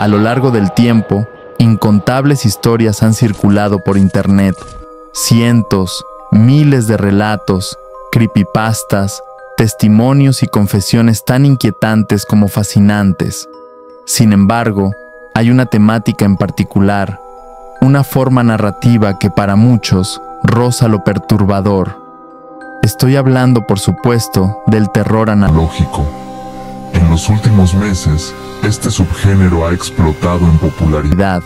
A lo largo del tiempo, incontables historias han circulado por internet. Cientos, miles de relatos, creepypastas, testimonios y confesiones tan inquietantes como fascinantes. Sin embargo, hay una temática en particular, una forma narrativa que para muchos roza lo perturbador. Estoy hablando, por supuesto, del terror analógico. En los últimos meses, este subgénero ha explotado en popularidad.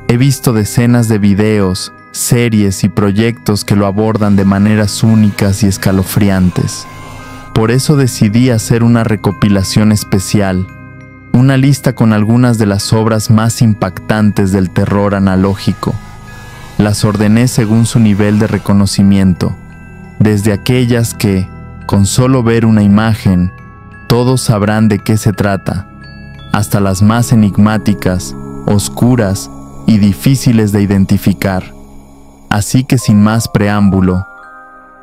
He visto decenas de videos, series y proyectos que lo abordan de maneras únicas y escalofriantes. Por eso decidí hacer una recopilación especial, una lista con algunas de las obras más impactantes del terror analógico. Las ordené según su nivel de reconocimiento, desde aquellas que, con solo ver una imagen, todos sabrán de qué se trata, hasta las más enigmáticas, oscuras y difíciles de identificar. Así que sin más preámbulo,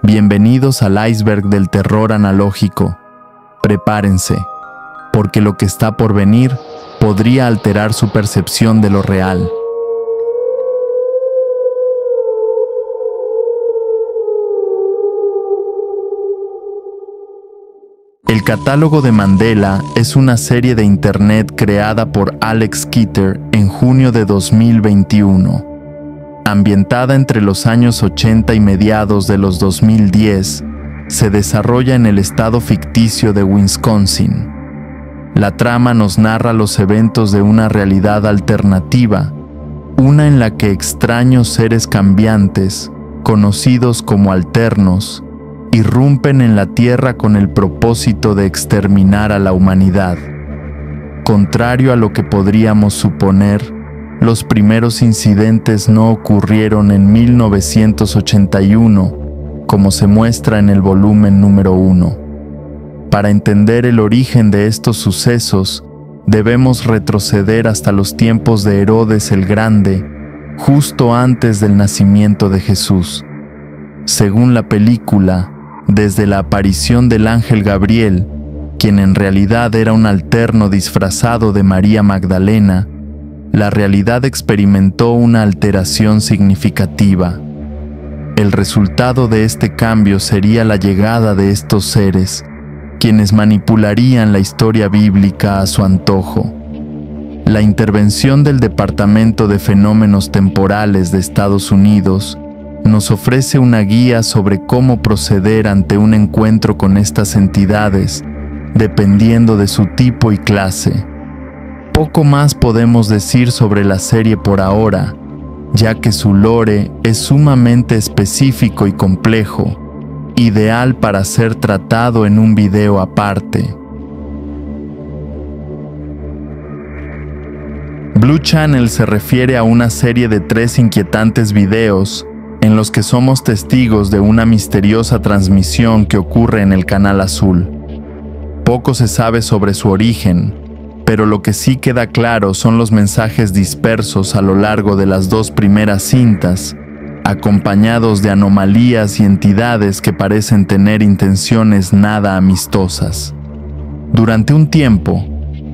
bienvenidos al iceberg del terror analógico. Prepárense, porque lo que está por venir podría alterar su percepción de lo real. El catálogo de Mandela es una serie de internet creada por Alex Keator en junio de 2021. Ambientada entre los años 80 y mediados de los 2010, se desarrolla en el estado ficticio de Wisconsin. La trama nos narra los eventos de una realidad alternativa, una en la que extraños seres cambiantes, conocidos como alternos, irrumpen en la Tierra con el propósito de exterminar a la humanidad. Contrario a lo que podríamos suponer, los primeros incidentes no ocurrieron en 1981, como se muestra en el volumen número 1. Para entender el origen de estos sucesos, debemos retroceder hasta los tiempos de Herodes el Grande, justo antes del nacimiento de Jesús. Según la película, desde la aparición del ángel Gabriel, quien en realidad era un alterno disfrazado de María Magdalena, la realidad experimentó una alteración significativa. El resultado de este cambio sería la llegada de estos seres, quienes manipularían la historia bíblica a su antojo. La intervención del Departamento de Fenómenos Temporales de Estados Unidos nos ofrece una guía sobre cómo proceder ante un encuentro con estas entidades, dependiendo de su tipo y clase. Poco más podemos decir sobre la serie por ahora, ya que su lore es sumamente específico y complejo, ideal para ser tratado en un video aparte. Blue Channel se refiere a una serie de 3 inquietantes videos en los que somos testigos de una misteriosa transmisión que ocurre en el Canal Azul. Poco se sabe sobre su origen, pero lo que sí queda claro son los mensajes dispersos a lo largo de las 2 primeras cintas, acompañados de anomalías y entidades que parecen tener intenciones nada amistosas. Durante un tiempo,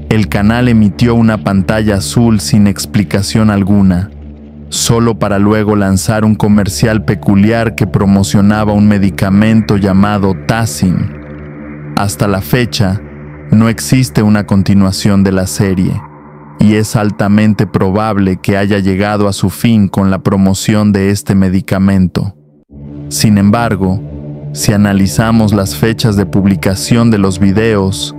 el canal emitió una pantalla azul sin explicación alguna, solo para luego lanzar un comercial peculiar que promocionaba un medicamento llamado Tazin. Hasta la fecha, no existe una continuación de la serie, y es altamente probable que haya llegado a su fin con la promoción de este medicamento. Sin embargo, si analizamos las fechas de publicación de los videos,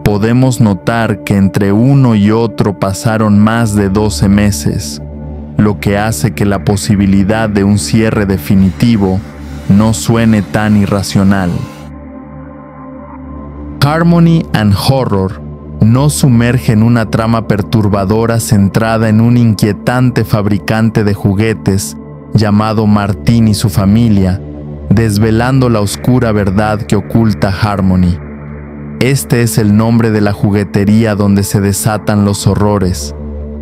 podemos notar que entre uno y otro pasaron más de 12 meses, lo que hace que la posibilidad de un cierre definitivo no suene tan irracional. Harmony and Horror nos sumerge en una trama perturbadora centrada en un inquietante fabricante de juguetes llamado Martin y su familia, desvelando la oscura verdad que oculta Harmony. Este es el nombre de la juguetería donde se desatan los horrores,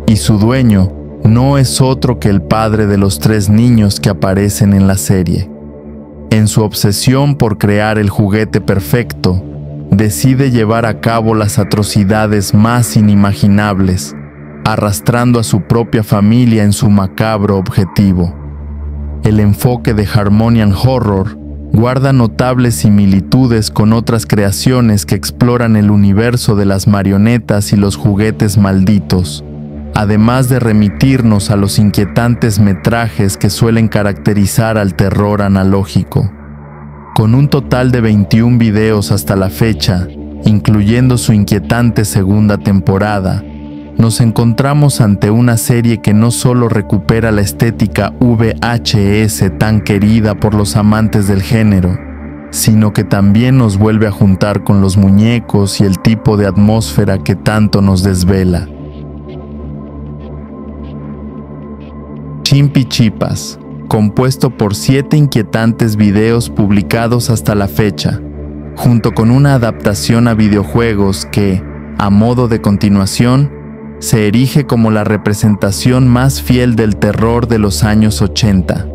y su dueño no es otro que el padre de los 3 niños que aparecen en la serie. En su obsesión por crear el juguete perfecto, decide llevar a cabo las atrocidades más inimaginables, arrastrando a su propia familia en su macabro objetivo. El enfoque de Harmonian Horror guarda notables similitudes con otras creaciones que exploran el universo de las marionetas y los juguetes malditos, además de remitirnos a los inquietantes metrajes que suelen caracterizar al terror analógico. Con un total de 21 videos hasta la fecha, incluyendo su inquietante segunda temporada, nos encontramos ante una serie que no solo recupera la estética VHS tan querida por los amantes del género, sino que también nos vuelve a juntar con los muñecos y el tipo de atmósfera que tanto nos desvela. Chimpi Chipas, compuesto por 7 inquietantes videos publicados hasta la fecha, junto con una adaptación a videojuegos que, a modo de continuación, se erige como la representación más fiel del terror de los años 80.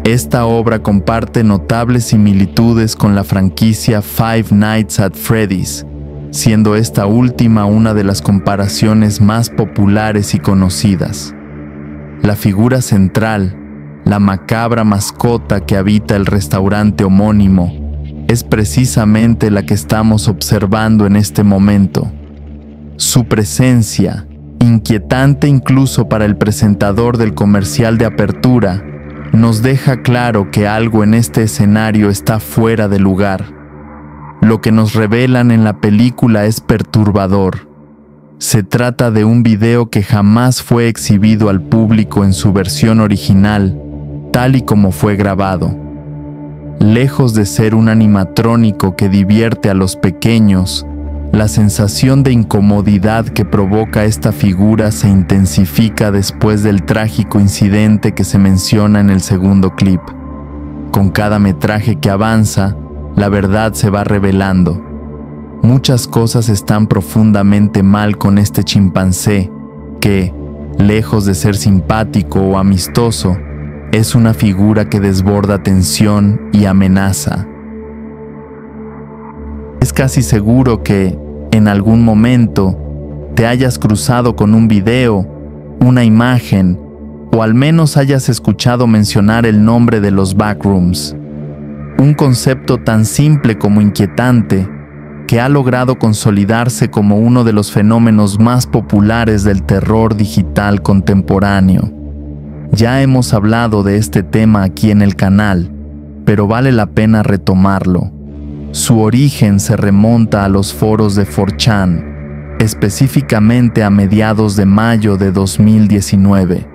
Esta obra comparte notables similitudes con la franquicia Five Nights at Freddy's, siendo esta última una de las comparaciones más populares y conocidas. La figura central, la macabra mascota que habita el restaurante homónimo, es precisamente la que estamos observando en este momento. Su presencia, inquietante incluso para el presentador del comercial de apertura, nos deja claro que algo en este escenario está fuera de lugar. Lo que nos revelan en la película es perturbador. Se trata de un video que jamás fue exhibido al público en su versión original, tal y como fue grabado. Lejos de ser un animatrónico que divierte a los pequeños, la sensación de incomodidad que provoca esta figura se intensifica después del trágico incidente que se menciona en el segundo clip. Con cada metraje que avanza, la verdad se va revelando. Muchas cosas están profundamente mal con este chimpancé, que, lejos de ser simpático o amistoso, es una figura que desborda tensión y amenaza. Es casi seguro que, en algún momento, te hayas cruzado con un video, una imagen, o al menos hayas escuchado mencionar el nombre de los backrooms. Un concepto tan simple como inquietante, que ha logrado consolidarse como uno de los fenómenos más populares del terror digital contemporáneo. Ya hemos hablado de este tema aquí en el canal, pero vale la pena retomarlo. Su origen se remonta a los foros de 4chan, específicamente a mediados de mayo de 2019.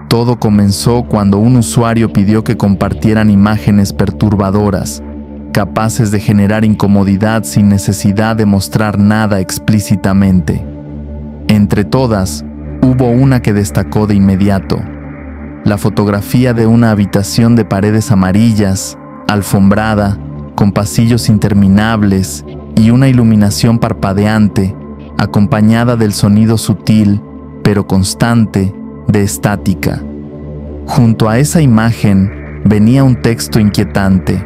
Todo comenzó cuando un usuario pidió que compartieran imágenes perturbadoras, capaces de generar incomodidad sin necesidad de mostrar nada explícitamente. Entre todas, hubo una que destacó de inmediato: la fotografía de una habitación de paredes amarillas, alfombrada, con pasillos interminables y una iluminación parpadeante, acompañada del sonido sutil, pero constante, de estática. Junto a esa imagen venía un texto inquietante: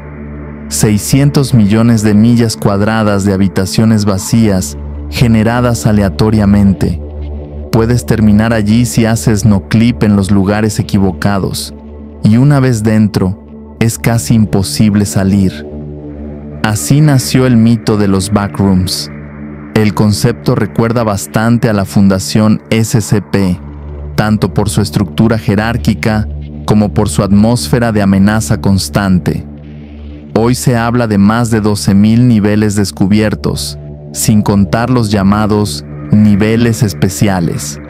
600 millones de millas cuadradas de habitaciones vacías, generadas aleatoriamente. Puedes terminar allí si haces no clip en los lugares equivocados, y una vez dentro, es casi imposible salir. Así nació el mito de los backrooms. El concepto recuerda bastante a la Fundación SCP, tanto por su estructura jerárquica como por su atmósfera de amenaza constante. Hoy se habla de más de 12.000 niveles descubiertos, sin contar los llamados niveles especiales.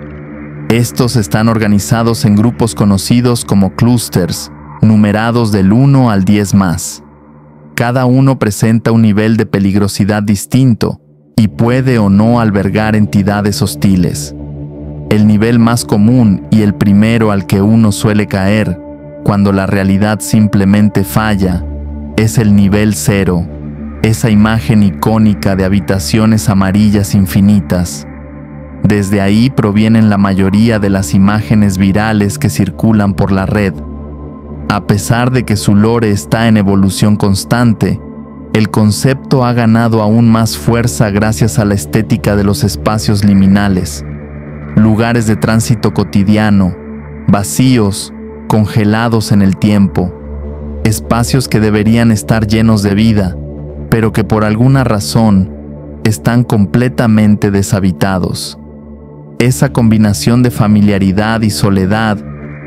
Estos están organizados en grupos conocidos como clústeres, numerados del 1 al 10 más. Cada uno presenta un nivel de peligrosidad distinto y puede o no albergar entidades hostiles. El nivel más común y el primero al que uno suele caer, cuando la realidad simplemente falla, es el nivel 0, esa imagen icónica de habitaciones amarillas infinitas. Desde ahí provienen la mayoría de las imágenes virales que circulan por la red. A pesar de que su lore está en evolución constante, el concepto ha ganado aún más fuerza gracias a la estética de los espacios liminales. lugares de tránsito cotidiano, vacíos, congelados en el tiempo, espacios que deberían estar llenos de vida, pero que por alguna razón están completamente deshabitados. Esa combinación de familiaridad y soledad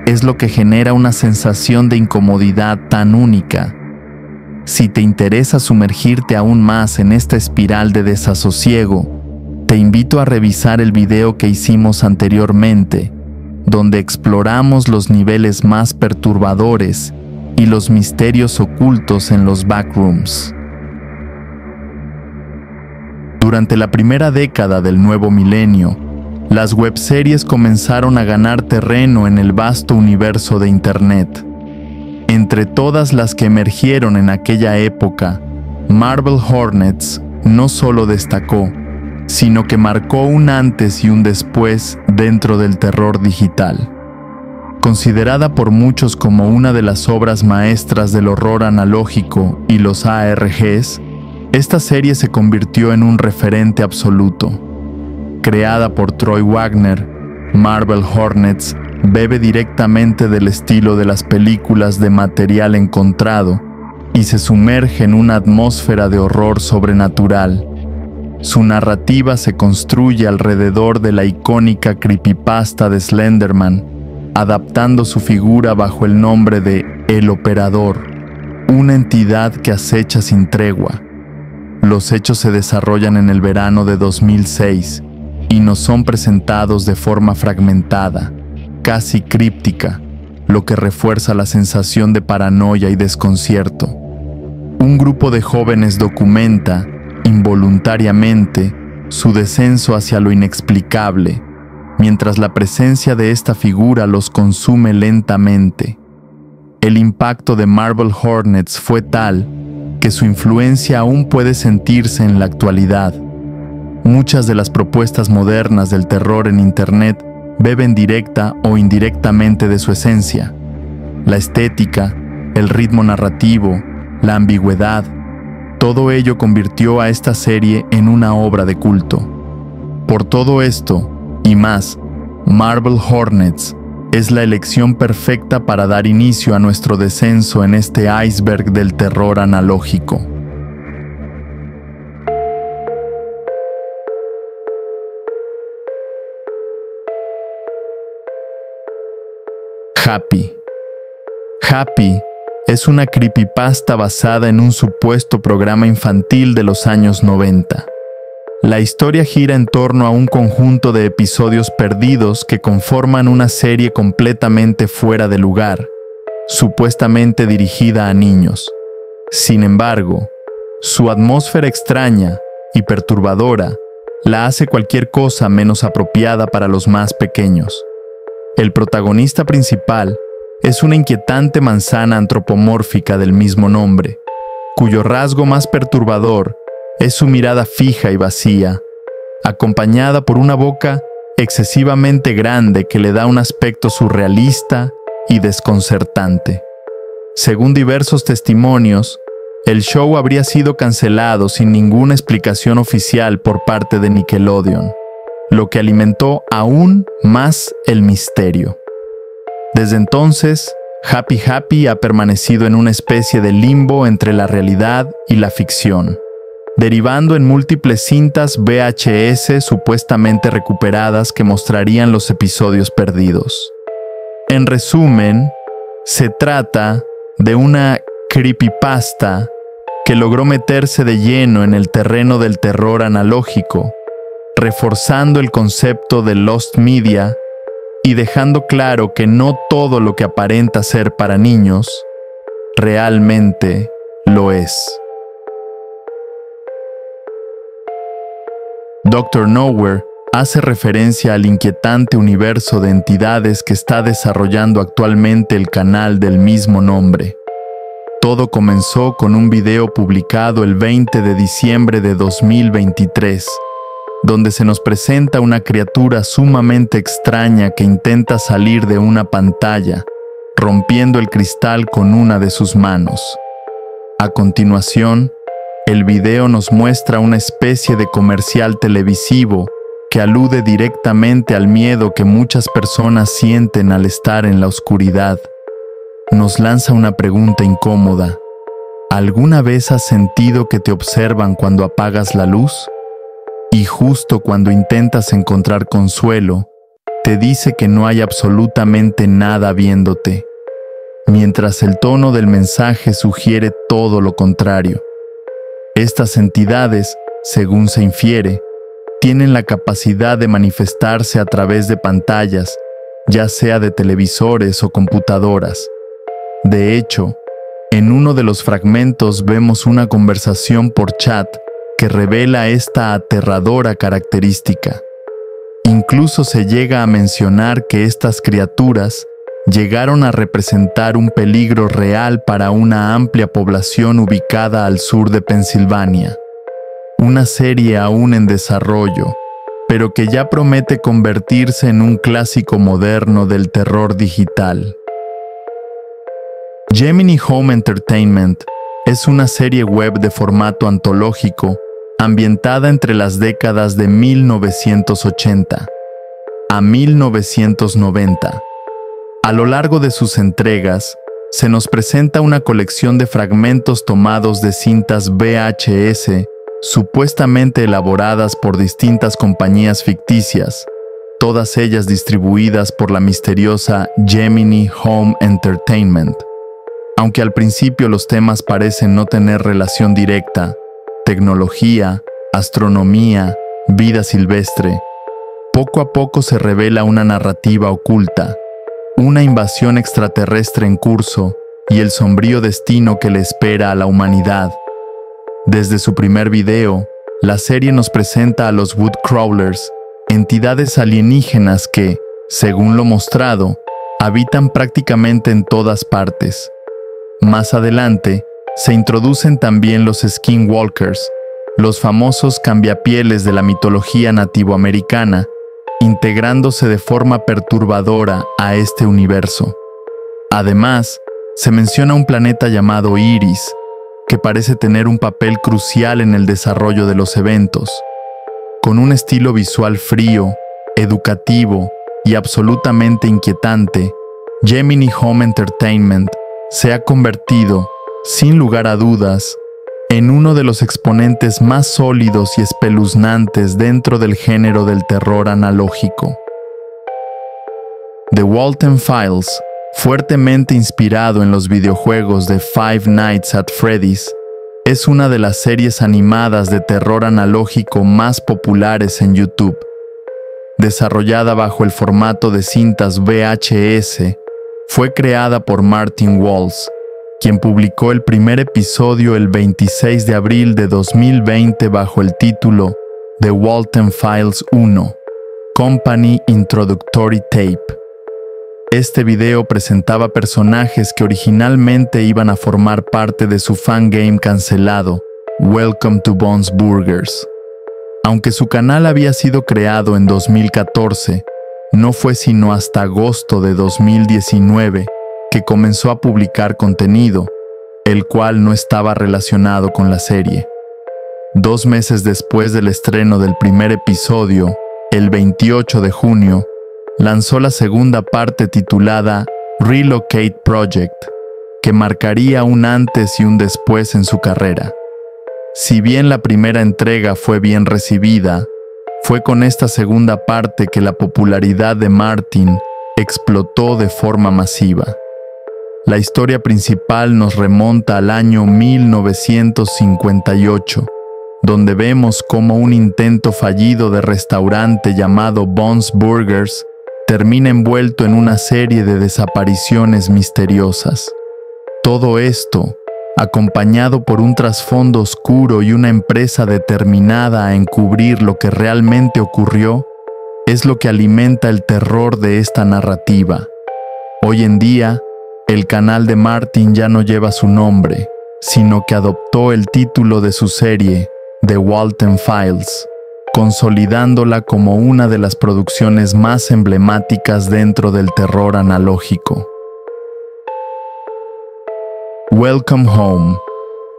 es lo que genera una sensación de incomodidad tan única. Si te interesa sumergirte aún más en esta espiral de desasosiego, te invito a revisar el video que hicimos anteriormente, donde exploramos los niveles más perturbadores y los misterios ocultos en los backrooms. Durante la primera década del nuevo milenio, las webseries comenzaron a ganar terreno en el vasto universo de Internet. Entre todas las que emergieron en aquella época, Marble Hornets no solo destacó, sino que marcó un antes y un después dentro del terror digital. Considerada por muchos como una de las obras maestras del horror analógico y los ARGs, esta serie se convirtió en un referente absoluto. Creada por Troy Wagner, Marble Hornets bebe directamente del estilo de las películas de material encontrado y se sumerge en una atmósfera de horror sobrenatural. Su narrativa se construye alrededor de la icónica creepypasta de Slenderman, adaptando su figura bajo el nombre de El Operador, una entidad que acecha sin tregua. Los hechos se desarrollan en el verano de 2006 y nos son presentados de forma fragmentada, casi críptica, lo que refuerza la sensación de paranoia y desconcierto. Un grupo de jóvenes documenta, involuntariamente, su descenso hacia lo inexplicable, mientras la presencia de esta figura los consume lentamente. El impacto de Marble Hornets fue tal que su influencia aún puede sentirse en la actualidad. Muchas de las propuestas modernas del terror en Internet beben directa o indirectamente de su esencia. La estética, el ritmo narrativo, la ambigüedad, todo ello convirtió a esta serie en una obra de culto. Por todo esto, y más, Marble Hornets es la elección perfecta para dar inicio a nuestro descenso en este iceberg del terror analógico. Happy. Happy es una creepypasta basada en un supuesto programa infantil de los años 90. La historia gira en torno a un conjunto de episodios perdidos que conforman una serie completamente fuera de lugar, supuestamente dirigida a niños. Sin embargo, su atmósfera extraña y perturbadora la hace cualquier cosa menos apropiada para los más pequeños. El protagonista principal es una inquietante manzana antropomórfica del mismo nombre, cuyo rasgo más perturbador es su mirada fija y vacía, acompañada por una boca excesivamente grande que le da un aspecto surrealista y desconcertante. Según diversos testimonios, el show habría sido cancelado sin ninguna explicación oficial por parte de Nickelodeon, lo que alimentó aún más el misterio. Desde entonces, Happy ha permanecido en una especie de limbo entre la realidad y la ficción, derivando en múltiples cintas VHS supuestamente recuperadas que mostrarían los episodios perdidos. En resumen, se trata de una creepypasta que logró meterse de lleno en el terreno del terror analógico, reforzando el concepto de Lost Media y dejando claro que no todo lo que aparenta ser para niños realmente lo es. Dr. Nowhere hace referencia al inquietante universo de entidades que está desarrollando actualmente el canal del mismo nombre. Todo comenzó con un video publicado el 20 de diciembre de 2023, donde se nos presenta una criatura sumamente extraña que intenta salir de una pantalla, rompiendo el cristal con una de sus manos. A continuación, el video nos muestra una especie de comercial televisivo que alude directamente al miedo que muchas personas sienten al estar en la oscuridad, nos lanza una pregunta incómoda. ¿Alguna vez has sentido que te observan cuando apagas la luz? Y justo cuando intentas encontrar consuelo, te dice que no hay absolutamente nada viéndote, mientras el tono del mensaje sugiere todo lo contrario. Estas entidades, según se infiere, tienen la capacidad de manifestarse a través de pantallas, ya sea de televisores o computadoras. De hecho, en uno de los fragmentos vemos una conversación por chat que revela esta aterradora característica. Incluso se llega a mencionar que estas criaturas llegaron a representar un peligro real para una amplia población ubicada al sur de Pensilvania. Una serie aún en desarrollo, pero que ya promete convertirse en un clásico moderno del terror digital. Gemini Home Entertainment es una serie web de formato antológico ambientada entre las décadas de 1980 a 1990. A lo largo de sus entregas, se nos presenta una colección de fragmentos tomados de cintas VHS supuestamente elaboradas por distintas compañías ficticias, todas ellas distribuidas por la misteriosa Gemini Home Entertainment. Aunque al principio los temas parecen no tener relación directa, tecnología, astronomía, vida silvestre, poco a poco se revela una narrativa oculta, una invasión extraterrestre en curso y el sombrío destino que le espera a la humanidad. Desde su primer video, la serie nos presenta a los Woodcrawlers, entidades alienígenas que, según lo mostrado, habitan prácticamente en todas partes. Más adelante, se introducen también los Skinwalkers, los famosos cambiapieles de la mitología nativoamericana, integrándose de forma perturbadora a este universo. Además, se menciona un planeta llamado Iris, que parece tener un papel crucial en el desarrollo de los eventos. Con un estilo visual frío, educativo y absolutamente inquietante, Gemini Home Entertainment se ha convertido, sin lugar a dudas, en uno de los exponentes más sólidos y espeluznantes dentro del género del terror analógico. The Walton Files, fuertemente inspirado en los videojuegos de Five Nights at Freddy's, es una de las series animadas de terror analógico más populares en YouTube. Desarrollada bajo el formato de cintas VHS, fue creada por Martin Walsh, quien publicó el primer episodio el 26 de abril de 2020 bajo el título The Walton Files 1, Company Introductory Tape. Este video presentaba personajes que originalmente iban a formar parte de su fangame cancelado, Welcome to Bob's Burgers. Aunque su canal había sido creado en 2014, no fue sino hasta agosto de 2019 que comenzó a publicar contenido, el cual no estaba relacionado con la serie. 2 meses después del estreno del primer episodio, el 28 de junio, lanzó la segunda parte titulada Relocate Project, que marcaría un antes y un después en su carrera. Si bien la primera entrega fue bien recibida, fue con esta segunda parte que la popularidad de Martin explotó de forma masiva. La historia principal nos remonta al año 1958, donde vemos cómo un intento fallido de restaurante llamado Bob's Burgers termina envuelto en una serie de desapariciones misteriosas. Todo esto, acompañado por un trasfondo oscuro y una empresa determinada a encubrir lo que realmente ocurrió, es lo que alimenta el terror de esta narrativa. Hoy en día, el canal de Martin ya no lleva su nombre, sino que adoptó el título de su serie, The Walton Files, consolidándola como una de las producciones más emblemáticas dentro del terror analógico. Welcome Home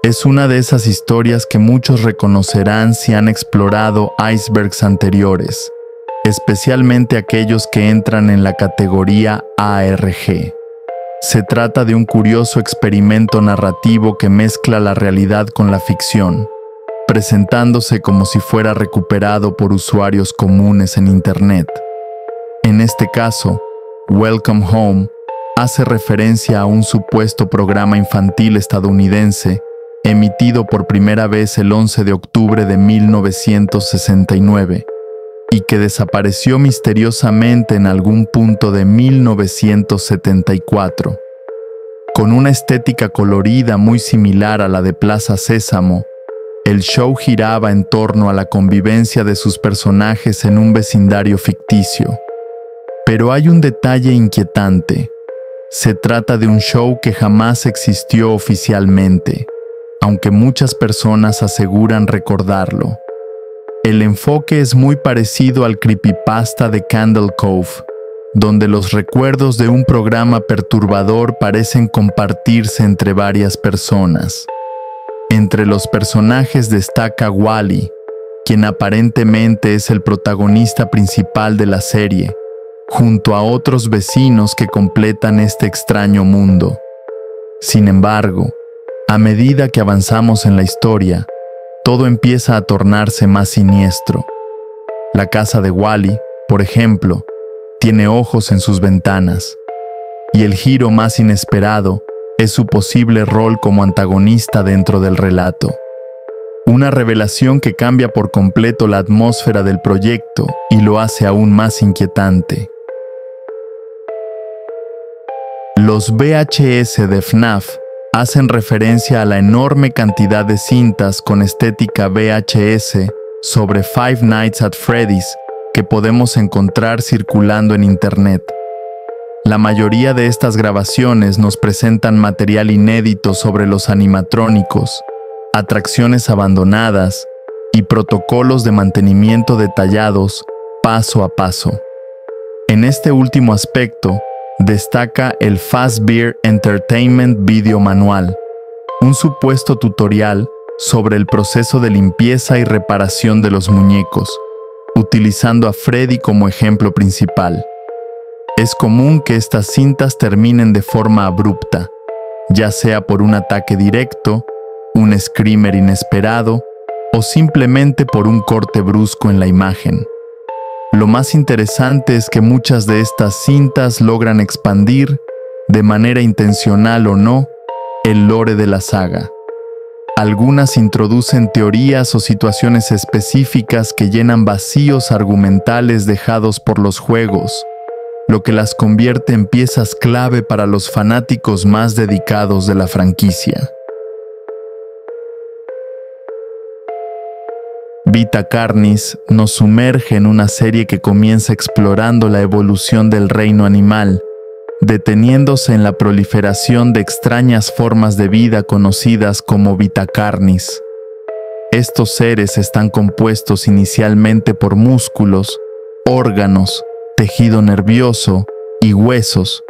es una de esas historias que muchos reconocerán si han explorado icebergs anteriores, especialmente aquellos que entran en la categoría ARG. Se trata de un curioso experimento narrativo que mezcla la realidad con la ficción, presentándose como si fuera recuperado por usuarios comunes en Internet. En este caso, Welcome Home hace referencia a un supuesto programa infantil estadounidense emitido por primera vez el 11 de octubre de 1969 y que desapareció misteriosamente en algún punto de 1974. Con una estética colorida muy similar a la de Plaza Sésamo, el show giraba en torno a la convivencia de sus personajes en un vecindario ficticio. Pero hay un detalle inquietante. Se trata de un show que jamás existió oficialmente, aunque muchas personas aseguran recordarlo. El enfoque es muy parecido al creepypasta de Candle Cove, donde los recuerdos de un programa perturbador parecen compartirse entre varias personas. Entre los personajes destaca Wally, quien aparentemente es el protagonista principal de la serie, junto a otros vecinos que completan este extraño mundo. Sin embargo, a medida que avanzamos en la historia, todo empieza a tornarse más siniestro. La casa de Wally, por ejemplo, tiene ojos en sus ventanas, y el giro más inesperado es su posible rol como antagonista dentro del relato. Una revelación que cambia por completo la atmósfera del proyecto y lo hace aún más inquietante. Los VHS de FNAF hacen referencia a la enorme cantidad de cintas con estética VHS sobre Five Nights at Freddy's que podemos encontrar circulando en Internet. La mayoría de estas grabaciones nos presentan material inédito sobre los animatrónicos, atracciones abandonadas y protocolos de mantenimiento detallados paso a paso. En este último aspecto, destaca el Fazbear Entertainment Video Manual, un supuesto tutorial sobre el proceso de limpieza y reparación de los muñecos, utilizando a Freddy como ejemplo principal. Es común que estas cintas terminen de forma abrupta, ya sea por un ataque directo, un screamer inesperado o simplemente por un corte brusco en la imagen. Lo más interesante es que muchas de estas cintas logran expandir, de manera intencional o no, el lore de la saga. Algunas introducen teorías o situaciones específicas que llenan vacíos argumentales dejados por los juegos, lo que las convierte en piezas clave para los fanáticos más dedicados de la franquicia. Vita Carnis nos sumerge en una serie que comienza explorando la evolución del reino animal, deteniéndose en la proliferación de extrañas formas de vida conocidas como Vita Carnis. Estos seres están compuestos inicialmente por músculos, órganos, tejido nervioso y huesos,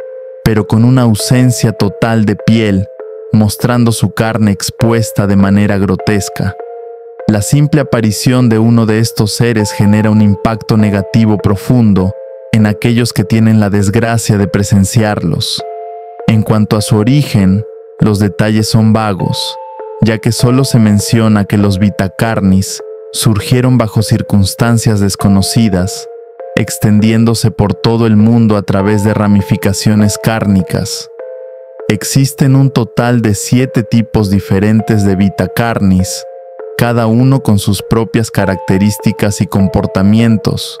pero con una ausencia total de piel, mostrando su carne expuesta de manera grotesca. La simple aparición de uno de estos seres genera un impacto negativo profundo en aquellos que tienen la desgracia de presenciarlos. En cuanto a su origen, los detalles son vagos, ya que solo se menciona que los Vita Carnis surgieron bajo circunstancias desconocidas, extendiéndose por todo el mundo a través de ramificaciones cárnicas. Existen un total de 7 tipos diferentes de Vita Carnis, cada uno con sus propias características y comportamientos.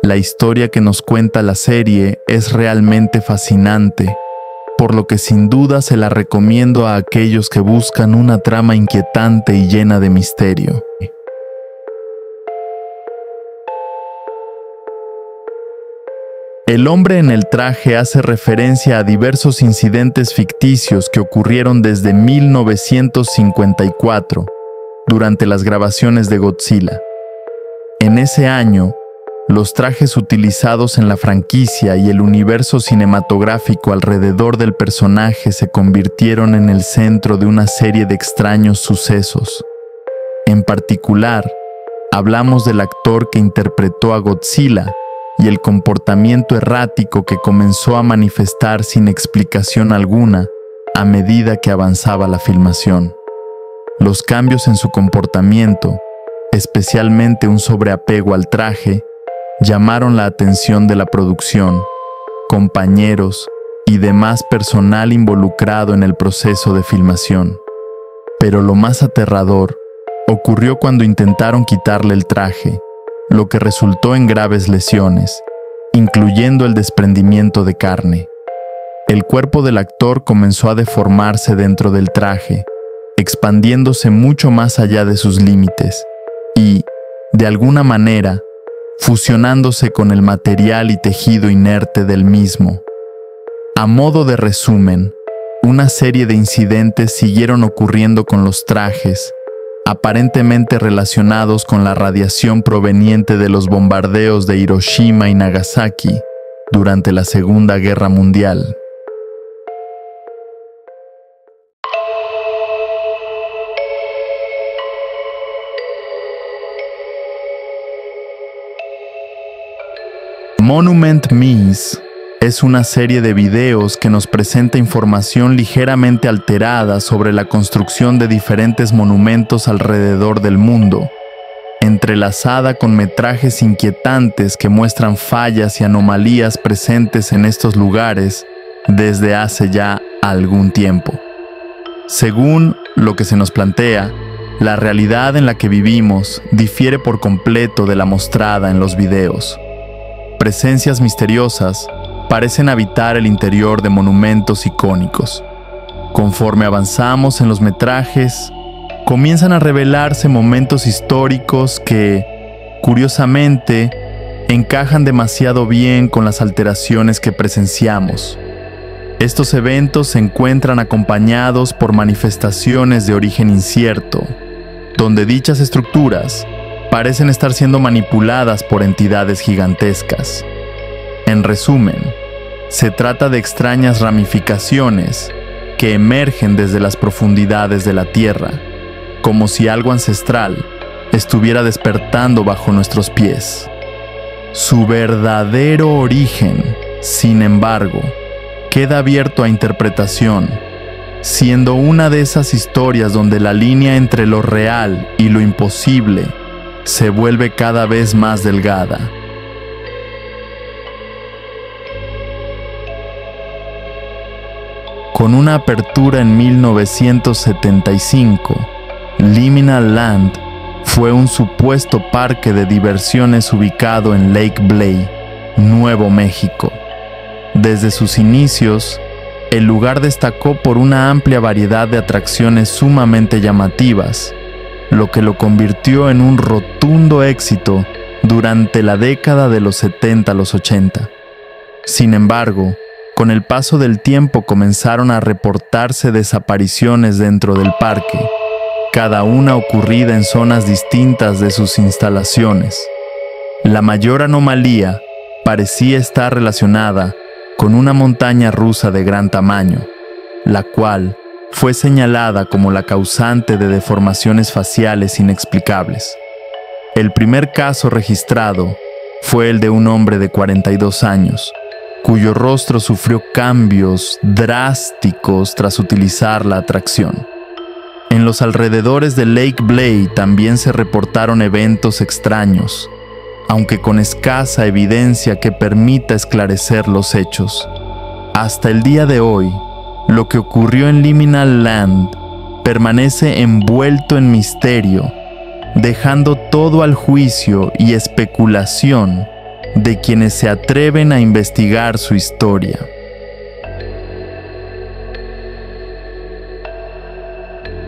La historia que nos cuenta la serie es realmente fascinante, por lo que sin duda se la recomiendo a aquellos que buscan una trama inquietante y llena de misterio. El hombre en el traje hace referencia a diversos incidentes ficticios que ocurrieron desde 1954, durante las grabaciones de Godzilla. En ese año, los trajes utilizados en la franquicia y el universo cinematográfico alrededor del personaje se convirtieron en el centro de una serie de extraños sucesos. En particular, Hablamos del actor que interpretó a Godzilla y el comportamiento errático que comenzó a manifestar sin explicación alguna a medida que avanzaba la filmación. Los cambios en su comportamiento, especialmente un sobreapego al traje, llamaron la atención de la producción, compañeros y demás personal involucrado en el proceso de filmación. Pero lo más aterrador ocurrió cuando intentaron quitarle el traje, lo que resultó en graves lesiones, incluyendo el desprendimiento de carne. El cuerpo del actor comenzó a deformarse dentro del traje, expandiéndose mucho más allá de sus límites y, de alguna manera, fusionándose con el material y tejido inerte del mismo. A modo de resumen, una serie de incidentes siguieron ocurriendo con los trajes, aparentemente relacionados con la radiación proveniente de los bombardeos de Hiroshima y Nagasaki durante la Segunda Guerra Mundial. Monument Mies es una serie de videos que nos presenta información ligeramente alterada sobre la construcción de diferentes monumentos alrededor del mundo, entrelazada con metrajes inquietantes que muestran fallas y anomalías presentes en estos lugares desde hace ya algún tiempo. Según lo que se nos plantea, la realidad en la que vivimos difiere por completo de la mostrada en los videos. Presencias misteriosas parecen habitar el interior de monumentos icónicos. Conforme avanzamos en los metrajes, comienzan a revelarse momentos históricos que, curiosamente, encajan demasiado bien con las alteraciones que presenciamos. Estos eventos se encuentran acompañados por manifestaciones de origen incierto, donde dichas estructuras parecen estar siendo manipuladas por entidades gigantescas. En resumen, se trata de extrañas ramificaciones que emergen desde las profundidades de la Tierra, como si algo ancestral estuviera despertando bajo nuestros pies. Su verdadero origen, sin embargo, queda abierto a interpretación, siendo una de esas historias donde la línea entre lo real y lo imposible se vuelve cada vez más delgada. Con una apertura en 1975, Liminal Land fue un supuesto parque de diversiones ubicado en Lake Blay, Nuevo México. Desde sus inicios, el lugar destacó por una amplia variedad de atracciones sumamente llamativas, lo que lo convirtió en un rotundo éxito durante la década de los 70 a los 80. Sin embargo, con el paso del tiempo comenzaron a reportarse desapariciones dentro del parque, cada una ocurrida en zonas distintas de sus instalaciones. La mayor anomalía parecía estar relacionada con una montaña rusa de gran tamaño, la cual fue señalada como la causante de deformaciones faciales inexplicables. El primer caso registrado fue el de un hombre de 42 años, cuyo rostro sufrió cambios drásticos tras utilizar la atracción. En los alrededores de Lake Blay también se reportaron eventos extraños, aunque con escasa evidencia que permita esclarecer los hechos. Hasta el día de hoy, lo que ocurrió en Liminal Land permanece envuelto en misterio, dejando todo al juicio y especulación de quienes se atreven a investigar su historia.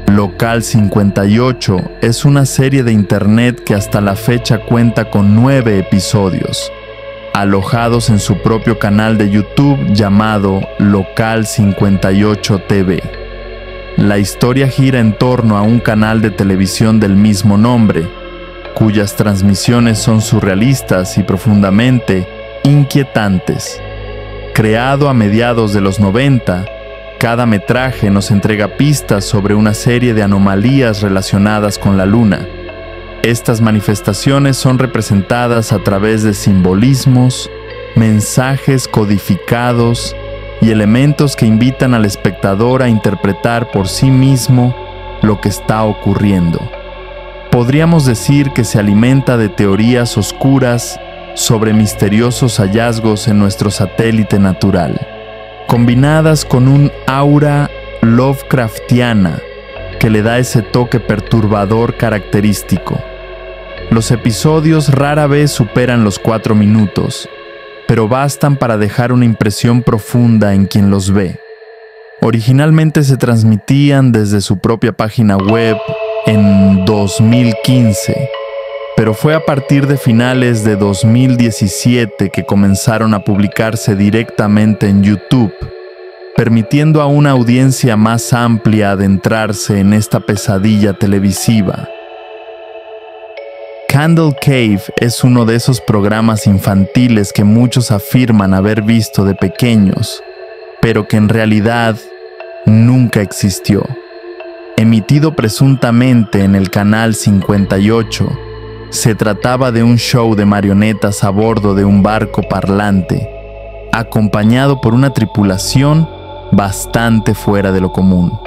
Local 58 es una serie de internet que hasta la fecha cuenta con 9 episodios, alojados en su propio canal de YouTube llamado Local 58 TV. La historia gira en torno a un canal de televisión del mismo nombre, cuyas transmisiones son surrealistas y profundamente inquietantes. Creado a mediados de los 90, cada metraje nos entrega pistas sobre una serie de anomalías relacionadas con la Luna. Estas manifestaciones son representadas a través de simbolismos, mensajes codificados y elementos que invitan al espectador a interpretar por sí mismo lo que está ocurriendo. Podríamos decir que se alimenta de teorías oscuras sobre misteriosos hallazgos en nuestro satélite natural, combinadas con un aura Lovecraftiana que le da ese toque perturbador característico. Los episodios rara vez superan los 4 minutos, pero bastan para dejar una impresión profunda en quien los ve. Originalmente se transmitían desde su propia página web en 2015, pero fue a partir de finales de 2017 que comenzaron a publicarse directamente en YouTube, permitiendo a una audiencia más amplia adentrarse en esta pesadilla televisiva. Candle Cave es uno de esos programas infantiles que muchos afirman haber visto de pequeños, pero que en realidad nunca existió. Emitido presuntamente en el canal 58, se trataba de un show de marionetas a bordo de un barco parlante, acompañado por una tripulación bastante fuera de lo común.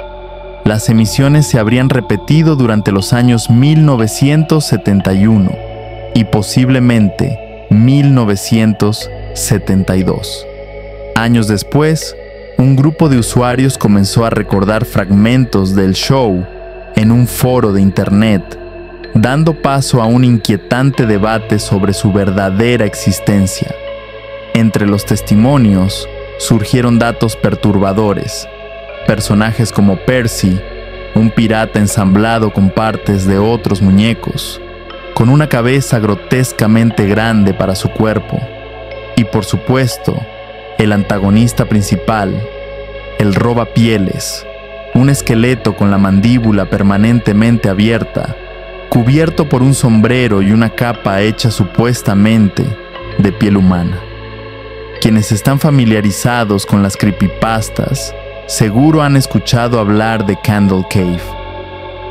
Las emisiones se habrían repetido durante los años 1971 y posiblemente 1972. Años después, un grupo de usuarios comenzó a recordar fragmentos del show en un foro de internet, dando paso a un inquietante debate sobre su verdadera existencia. Entre los testimonios surgieron datos perturbadores. Personajes como Percy, un pirata ensamblado con partes de otros muñecos, con una cabeza grotescamente grande para su cuerpo, y por supuesto, el antagonista principal, el robapieles, un esqueleto con la mandíbula permanentemente abierta, cubierto por un sombrero y una capa hecha supuestamente de piel humana. Quienes están familiarizados con las creepypastas seguro han escuchado hablar de Candle Cave.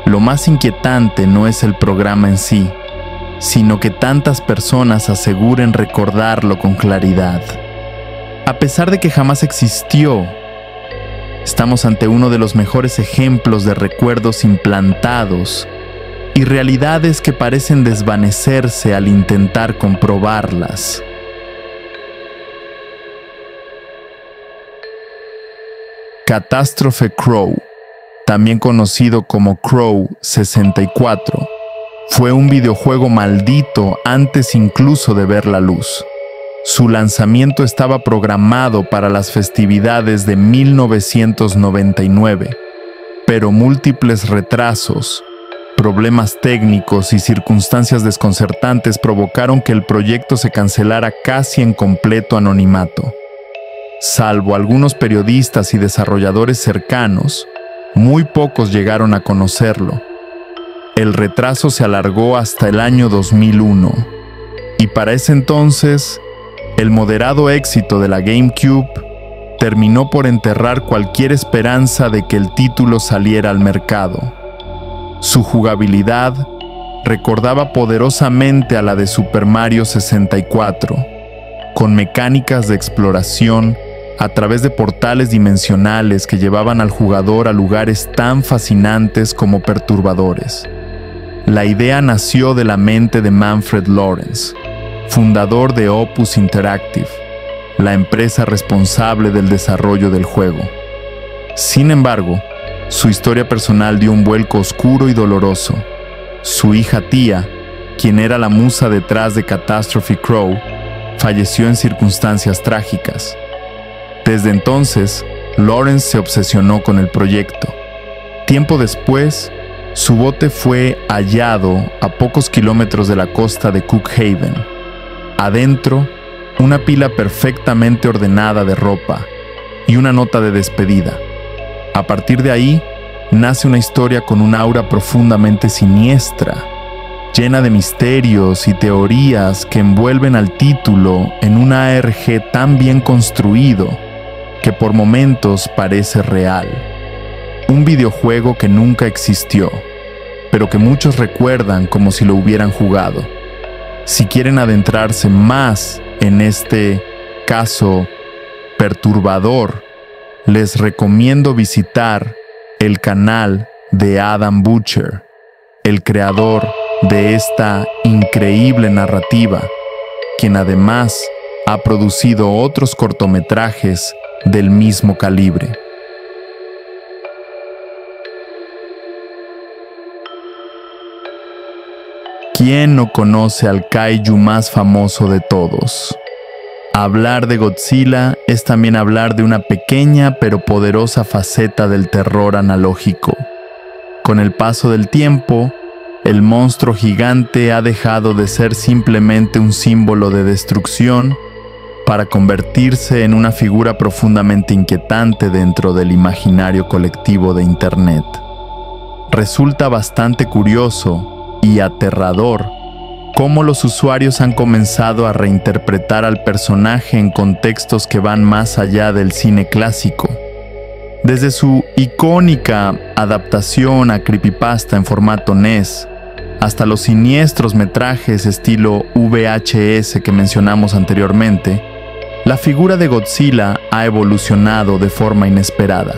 Lo más inquietante no es el programa en sí, sino que tantas personas aseguren recordarlo con claridad. A pesar de que jamás existió, estamos ante uno de los mejores ejemplos de recuerdos implantados y realidades que parecen desvanecerse al intentar comprobarlas. Catastrophe Crow, también conocido como Crow 64, fue un videojuego maldito antes incluso de ver la luz. Su lanzamiento estaba programado para las festividades de 1999, pero múltiples retrasos, problemas técnicos y circunstancias desconcertantes provocaron que el proyecto se cancelara casi en completo anonimato. Salvo algunos periodistas y desarrolladores cercanos, muy pocos llegaron a conocerlo. El retraso se alargó hasta el año 2001, y para ese entonces, el moderado éxito de la GameCube terminó por enterrar cualquier esperanza de que el título saliera al mercado. Su jugabilidad recordaba poderosamente a la de Super Mario 64, con mecánicas de exploración a través de portales dimensionales que llevaban al jugador a lugares tan fascinantes como perturbadores. La idea nació de la mente de Manfred Lawrence, fundador de Opus Interactive, la empresa responsable del desarrollo del juego. Sin embargo, su historia personal dio un vuelco oscuro y doloroso. Su hija Tia, quien era la musa detrás de Catastrophe Crow, falleció en circunstancias trágicas. Desde entonces, Lawrence se obsesionó con el proyecto. Tiempo después, su bote fue hallado a pocos kilómetros de la costa de Cuxhaven. Adentro, una pila perfectamente ordenada de ropa y una nota de despedida. A partir de ahí, nace una historia con un aura profundamente siniestra, llena de misterios y teorías que envuelven al título en un ARG tan bien construido que por momentos parece real. Un videojuego que nunca existió, pero que muchos recuerdan como si lo hubieran jugado. Si quieren adentrarse más en este caso perturbador, les recomiendo visitar el canal de Adam Butcher, el creador de esta increíble narrativa, quien además ha producido otros cortometrajes del mismo calibre. ¿Quién no conoce al kaiju más famoso de todos? Hablar de Godzilla es también hablar de una pequeña pero poderosa faceta del terror analógico. Con el paso del tiempo, el monstruo gigante ha dejado de ser simplemente un símbolo de destrucción para convertirse en una figura profundamente inquietante dentro del imaginario colectivo de Internet. Resulta bastante curioso y aterrador cómo los usuarios han comenzado a reinterpretar al personaje en contextos que van más allá del cine clásico. Desde su icónica adaptación a creepypasta en formato NES, hasta los siniestros metrajes estilo VHS que mencionamos anteriormente, la figura de Godzilla ha evolucionado de forma inesperada.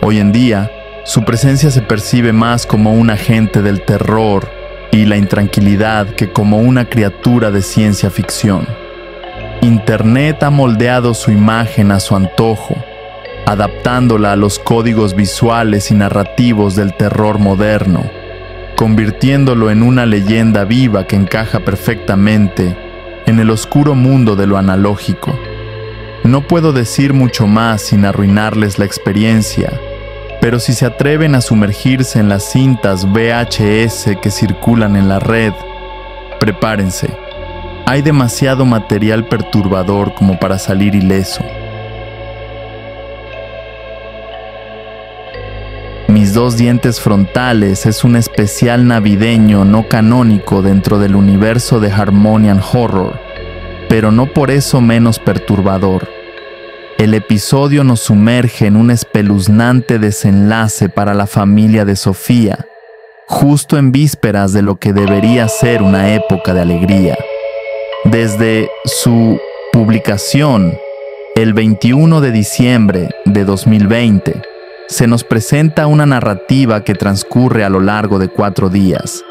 Hoy en día, su presencia se percibe más como un agente del terror y la intranquilidad que como una criatura de ciencia ficción. Internet ha moldeado su imagen a su antojo, adaptándola a los códigos visuales y narrativos del terror moderno, convirtiéndolo en una leyenda viva que encaja perfectamente en el oscuro mundo de lo analógico. No puedo decir mucho más sin arruinarles la experiencia, pero si se atreven a sumergirse en las cintas VHS que circulan en la red, prepárense. Hay demasiado material perturbador como para salir ileso. Mis dos dientes frontales es un especial navideño no canónico dentro del universo de Harmonian Horror, pero no por eso menos perturbador. El episodio nos sumerge en un espeluznante desenlace para la familia de Sofía, justo en vísperas de lo que debería ser una época de alegría. Desde su publicación, el 21 de diciembre de 2020, se nos presenta una narrativa que transcurre a lo largo de 4 días,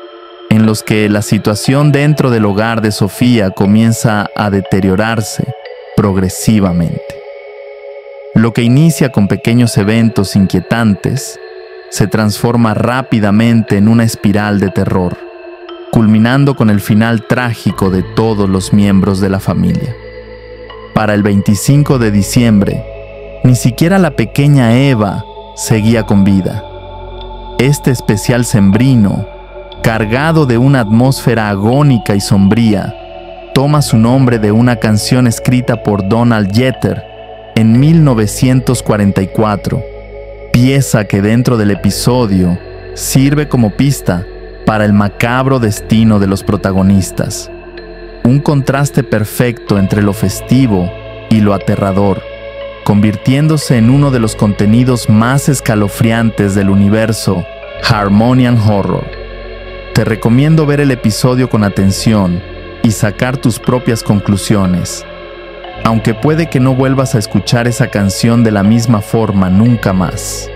en los que la situación dentro del hogar de Sofía comienza a deteriorarse progresivamente. Lo que inicia con pequeños eventos inquietantes se transforma rápidamente en una espiral de terror, culminando con el final trágico de todos los miembros de la familia. Para el 25 de diciembre, ni siquiera la pequeña Eva seguía con vida. Este especial sembrino, cargado de una atmósfera agónica y sombría, toma su nombre de una canción escrita por Donald Jeter en 1944, pieza que dentro del episodio sirve como pista para el macabro destino de los protagonistas. Un contraste perfecto entre lo festivo y lo aterrador, convirtiéndose en uno de los contenidos más escalofriantes del universo Harmonian Horror. Te recomiendo ver el episodio con atención y sacar tus propias conclusiones, aunque puede que no vuelvas a escuchar esa canción de la misma forma nunca más.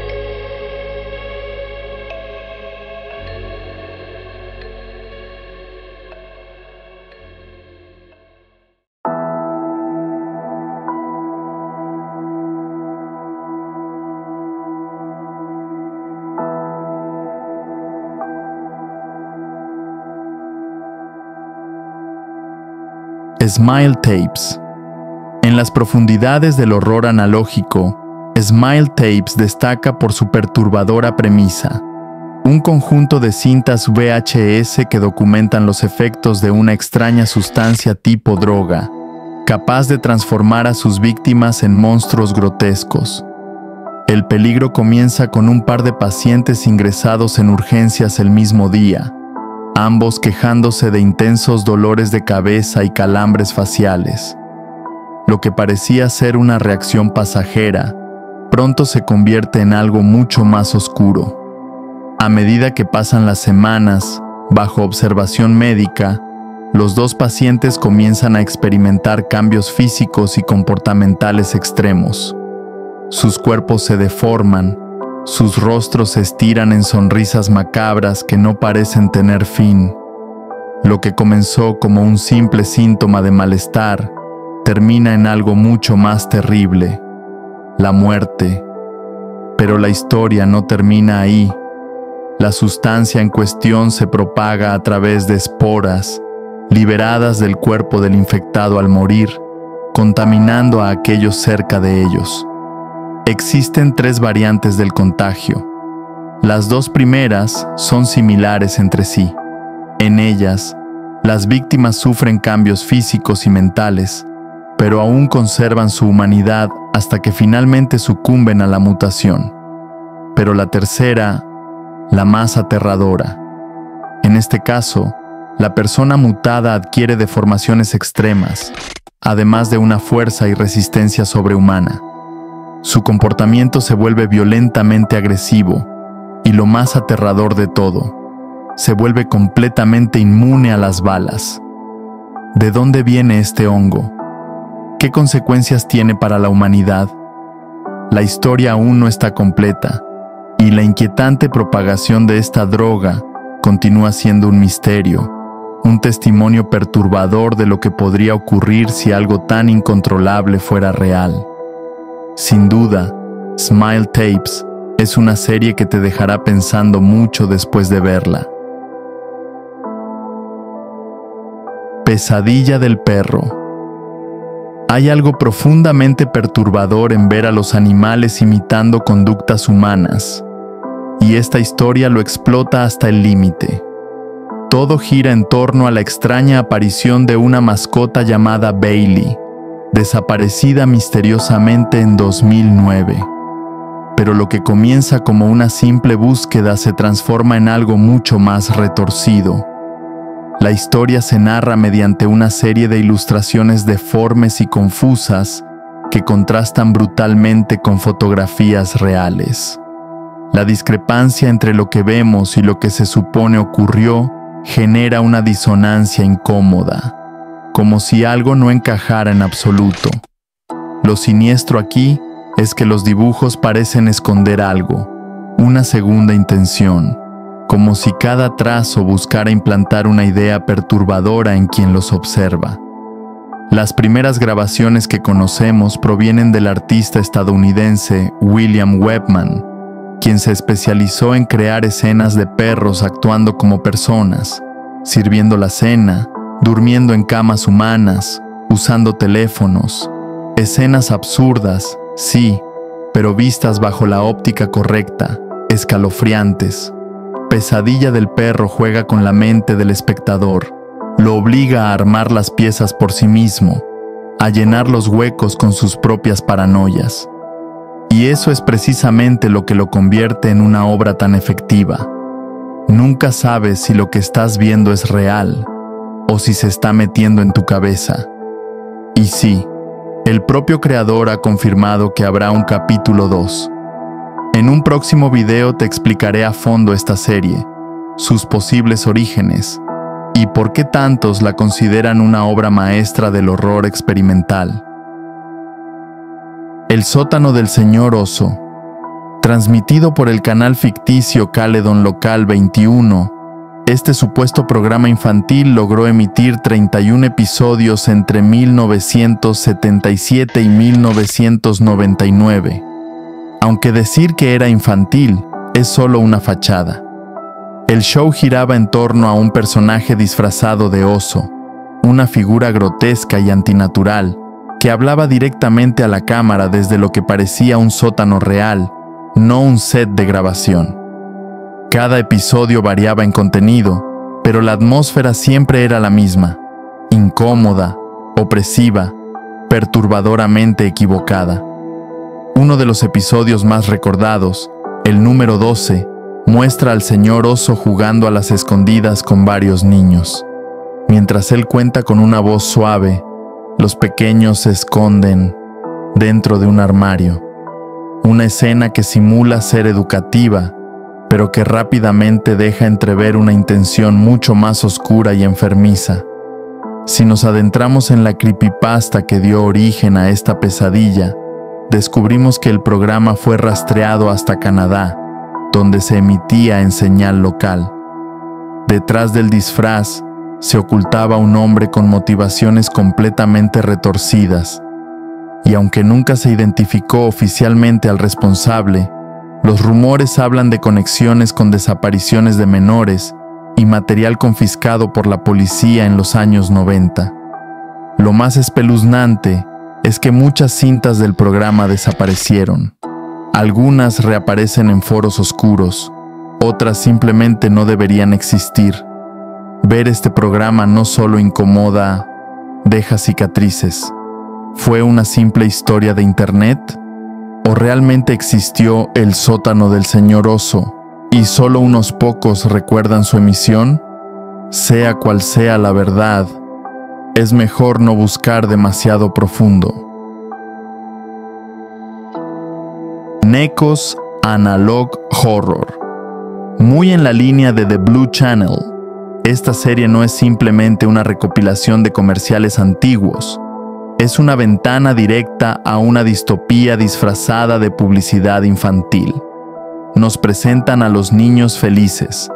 Smile Tapes. En las profundidades del horror analógico, Smile Tapes destaca por su perturbadora premisa: un conjunto de cintas VHS que documentan los efectos de una extraña sustancia tipo droga, capaz de transformar a sus víctimas en monstruos grotescos. El peligro comienza con un par de pacientes ingresados en urgencias el mismo día, ambos quejándose de intensos dolores de cabeza y calambres faciales. Lo que parecía ser una reacción pasajera, pronto se convierte en algo mucho más oscuro. A medida que pasan las semanas, bajo observación médica, los dos pacientes comienzan a experimentar cambios físicos y comportamentales extremos. Sus cuerpos se deforman, sus rostros se estiran en sonrisas macabras que no parecen tener fin. Lo que comenzó como un simple síntoma de malestar, termina en algo mucho más terrible, la muerte. Pero la historia no termina ahí. La sustancia en cuestión se propaga a través de esporas, liberadas del cuerpo del infectado al morir, contaminando a aquellos cerca de ellos. Existen 3 variantes del contagio. Las 2 primeras son similares entre sí. En ellas, las víctimas sufren cambios físicos y mentales, pero aún conservan su humanidad hasta que finalmente sucumben a la mutación. Pero la tercera, la más aterradora. En este caso, la persona mutada adquiere deformaciones extremas, además de una fuerza y resistencia sobrehumana. Su comportamiento se vuelve violentamente agresivo y, lo más aterrador de todo, se vuelve completamente inmune a las balas. ¿De dónde viene este hongo? ¿Qué consecuencias tiene para la humanidad? La historia aún no está completa, y la inquietante propagación de esta droga continúa siendo un misterio, un testimonio perturbador de lo que podría ocurrir si algo tan incontrolable fuera real. Sin duda, Smile Tapes es una serie que te dejará pensando mucho después de verla. Pesadilla del perro. Hay algo profundamente perturbador en ver a los animales imitando conductas humanas, y esta historia lo explota hasta el límite. Todo gira en torno a la extraña aparición de una mascota llamada Bailey, desaparecida misteriosamente en 2009. Pero lo que comienza como una simple búsqueda se transforma en algo mucho más retorcido. La historia se narra mediante una serie de ilustraciones deformes y confusas que contrastan brutalmente con fotografías reales. La discrepancia entre lo que vemos y lo que se supone ocurrió genera una disonancia incómoda, como si algo no encajara en absoluto. Lo siniestro aquí es que los dibujos parecen esconder algo, una segunda intención, como si cada trazo buscara implantar una idea perturbadora en quien los observa. Las primeras grabaciones que conocemos provienen del artista estadounidense William Webman, quien se especializó en crear escenas de perros actuando como personas, sirviendo la cena, durmiendo en camas humanas, usando teléfonos. Escenas absurdas, sí, pero vistas bajo la óptica correcta, escalofriantes. Pesadilla del perro juega con la mente del espectador, lo obliga a armar las piezas por sí mismo, a llenar los huecos con sus propias paranoias. Y eso es precisamente lo que lo convierte en una obra tan efectiva. Nunca sabes si lo que estás viendo es real o si se está metiendo en tu cabeza. Y sí, el propio creador ha confirmado que habrá un capítulo 2. En un próximo video te explicaré a fondo esta serie, sus posibles orígenes y por qué tantos la consideran una obra maestra del horror experimental. El sótano del señor Oso. Transmitido por el canal ficticio Caledon Local 21, este supuesto programa infantil logró emitir 31 episodios entre 1977 y 1999. Aunque decir que era infantil es solo una fachada. El show giraba en torno a un personaje disfrazado de oso, una figura grotesca y antinatural, que hablaba directamente a la cámara desde lo que parecía un sótano real, no un set de grabación. Cada episodio variaba en contenido, pero la atmósfera siempre era la misma, incómoda, opresiva, perturbadoramente equivocada. Uno de los episodios más recordados, el número 12, muestra al señor Oso jugando a las escondidas con varios niños. Mientras él cuenta con una voz suave, los pequeños se esconden dentro de un armario. Una escena que simula ser educativa, pero que rápidamente deja entrever una intención mucho más oscura y enfermiza. Si nos adentramos en la creepypasta que dio origen a esta pesadilla, descubrimos que el programa fue rastreado hasta Canadá, donde se emitía en señal local. Detrás del disfraz se ocultaba un hombre con motivaciones completamente retorcidas, y aunque nunca se identificó oficialmente al responsable, los rumores hablan de conexiones con desapariciones de menores y material confiscado por la policía en los años 90. Lo más espeluznante es que muchas cintas del programa desaparecieron. Algunas reaparecen en foros oscuros, otras simplemente no deberían existir. Ver este programa no solo incomoda, deja cicatrices. ¿Fue una simple historia de internet? ¿O realmente existió el sótano del señor Oso y solo unos pocos recuerdan su emisión? Sea cual sea la verdad, es mejor no buscar demasiado profundo. Neko's Analog Horror. Muy en la línea de The Blue Channel, esta serie no es simplemente una recopilación de comerciales antiguos. Es una ventana directa a una distopía disfrazada de publicidad infantil. Nos presentan a los niños felices,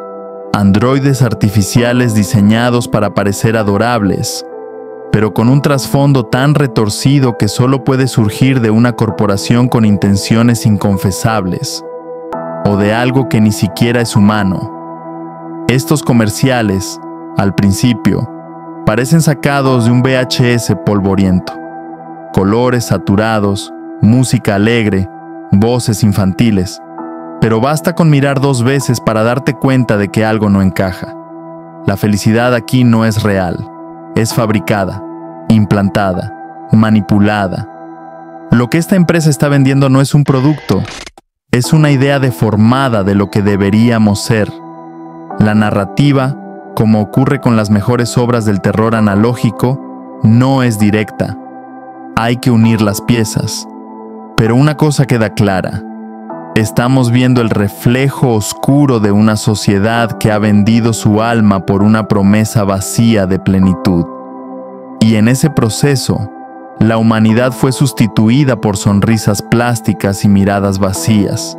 androides artificiales diseñados para parecer adorables, pero con un trasfondo tan retorcido que solo puede surgir de una corporación con intenciones inconfesables, o de algo que ni siquiera es humano. Estos comerciales, al principio, parecen sacados de un VHS polvoriento. Colores saturados, música alegre, voces infantiles. Pero basta con mirar 2 veces para darte cuenta de que algo no encaja. La felicidad aquí no es real, es fabricada, implantada, manipulada. Lo que esta empresa está vendiendo no es un producto, es una idea deformada de lo que deberíamos ser. La narrativa, como ocurre con las mejores obras del terror analógico, no es directa. Hay que unir las piezas. Pero una cosa queda clara. Estamos viendo el reflejo oscuro de una sociedad que ha vendido su alma por una promesa vacía de plenitud. Y en ese proceso, la humanidad fue sustituida por sonrisas plásticas y miradas vacías.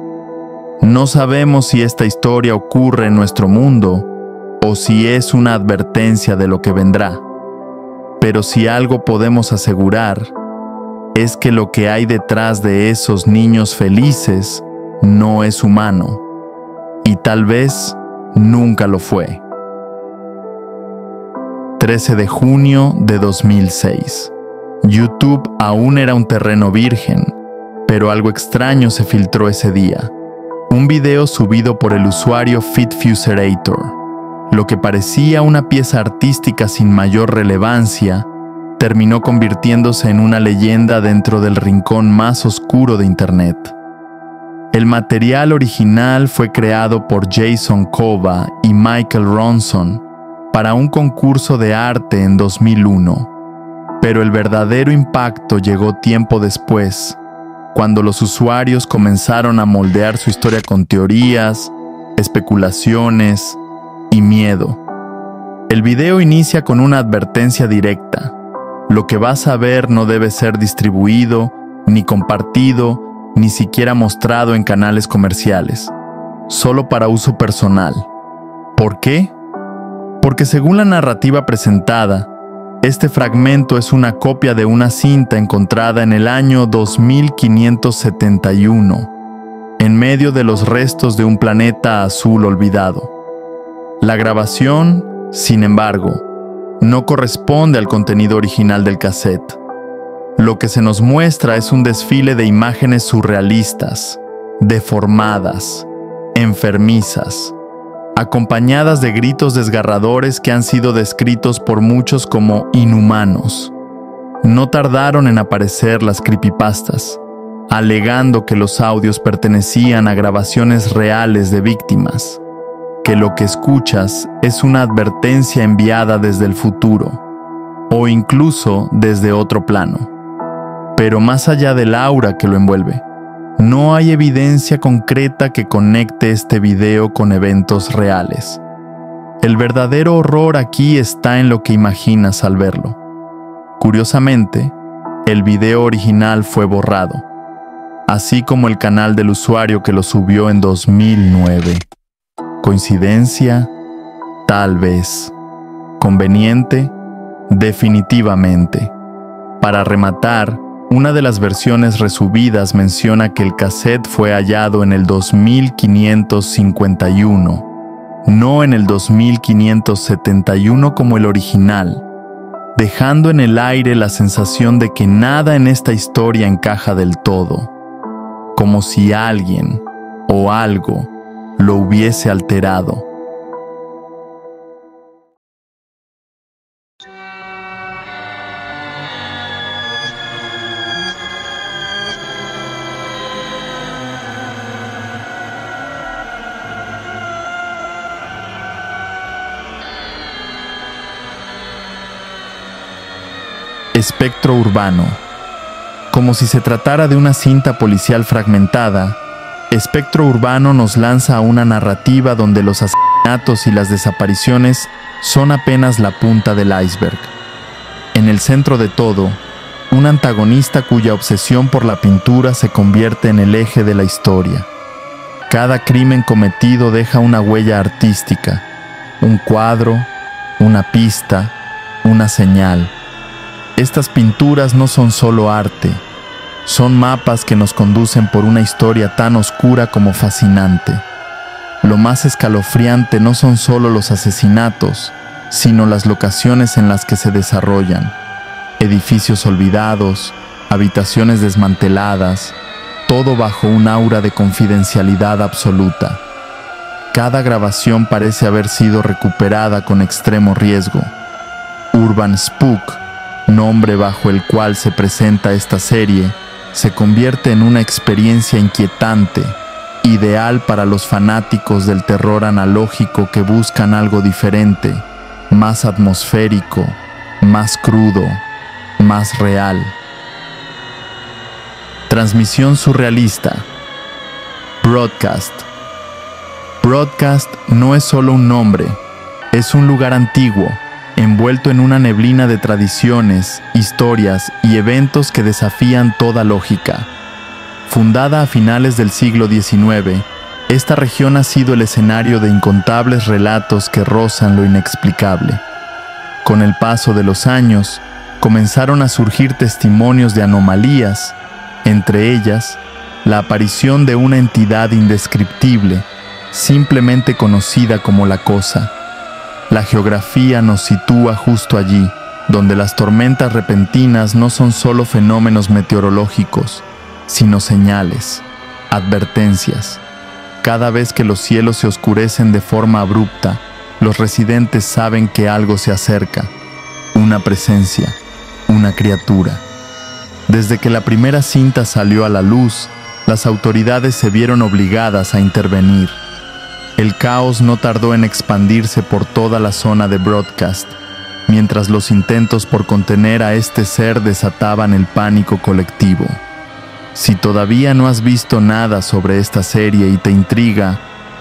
No sabemos si esta historia ocurre en nuestro mundo o si es una advertencia de lo que vendrá. Pero si algo podemos asegurar, es que lo que hay detrás de esos niños felices no es humano, y tal vez nunca lo fue. 13 de junio de 2006. YouTube aún era un terreno virgen, pero algo extraño se filtró ese día. Un video subido por el usuario FitFuserator. Lo que parecía una pieza artística sin mayor relevancia, terminó convirtiéndose en una leyenda dentro del rincón más oscuro de Internet. El material original fue creado por Jason Kova y Michael Ronson para un concurso de arte en 2001, pero el verdadero impacto llegó tiempo después, cuando los usuarios comenzaron a moldear su historia con teorías, especulaciones y miedo. El video inicia con una advertencia directa. Lo que vas a ver no debe ser distribuido, ni compartido, ni siquiera mostrado en canales comerciales, solo para uso personal. ¿Por qué? Porque según la narrativa presentada, este fragmento es una copia de una cinta encontrada en el año 2571, en medio de los restos de un planeta azul olvidado. La grabación, sin embargo, no corresponde al contenido original del cassette. Lo que se nos muestra es un desfile de imágenes surrealistas, deformadas, enfermizas, acompañadas de gritos desgarradores que han sido descritos por muchos como inhumanos. No tardaron en aparecer las creepypastas, alegando que los audios pertenecían a grabaciones reales de víctimas, que lo que escuchas es una advertencia enviada desde el futuro, o incluso desde otro plano. Pero más allá del aura que lo envuelve, no hay evidencia concreta que conecte este video con eventos reales. El verdadero horror aquí está en lo que imaginas al verlo. Curiosamente, el video original fue borrado, así como el canal del usuario que lo subió en 2009. ¿Coincidencia? Tal vez. ¿Conveniente? Definitivamente. Para rematar, una de las versiones resubidas menciona que el cassette fue hallado en el 2551, no en el 2571 como el original, dejando en el aire la sensación de que nada en esta historia encaja del todo, como si alguien o algo lo hubiese alterado. Espectro urbano. Como si se tratara de una cinta policial fragmentada, Espectro urbano nos lanza a una narrativa donde los asesinatos y las desapariciones son apenas la punta del iceberg. En el centro de todo, un antagonista cuya obsesión por la pintura se convierte en el eje de la historia. Cada crimen cometido deja una huella artística, un cuadro, una pista, una señal. Estas pinturas no son solo arte, son mapas que nos conducen por una historia tan oscura como fascinante. Lo más escalofriante no son solo los asesinatos, sino las locaciones en las que se desarrollan. Edificios olvidados, habitaciones desmanteladas, todo bajo un aura de confidencialidad absoluta. Cada grabación parece haber sido recuperada con extremo riesgo. Urban Spook, nombre bajo el cual se presenta esta serie, se convierte en una experiencia inquietante, ideal para los fanáticos del terror analógico que buscan algo diferente, más atmosférico, más crudo, más real. Transmisión surrealista. Broadcast. Broadcast no es solo un nombre, es un lugar antiguo, envuelto en una neblina de tradiciones, historias y eventos que desafían toda lógica. Fundada a finales del siglo XIX, esta región ha sido el escenario de incontables relatos que rozan lo inexplicable. Con el paso de los años, comenzaron a surgir testimonios de anomalías, entre ellas, la aparición de una entidad indescriptible, simplemente conocida como la Cosa. La geografía nos sitúa justo allí, donde las tormentas repentinas no son solo fenómenos meteorológicos, sino señales, advertencias. Cada vez que los cielos se oscurecen de forma abrupta, los residentes saben que algo se acerca, una presencia, una criatura. Desde que la primera cinta salió a la luz, las autoridades se vieron obligadas a intervenir. El caos no tardó en expandirse por toda la zona de Broadcast, mientras los intentos por contener a este ser desataban el pánico colectivo. Si todavía no has visto nada sobre esta serie y te intriga,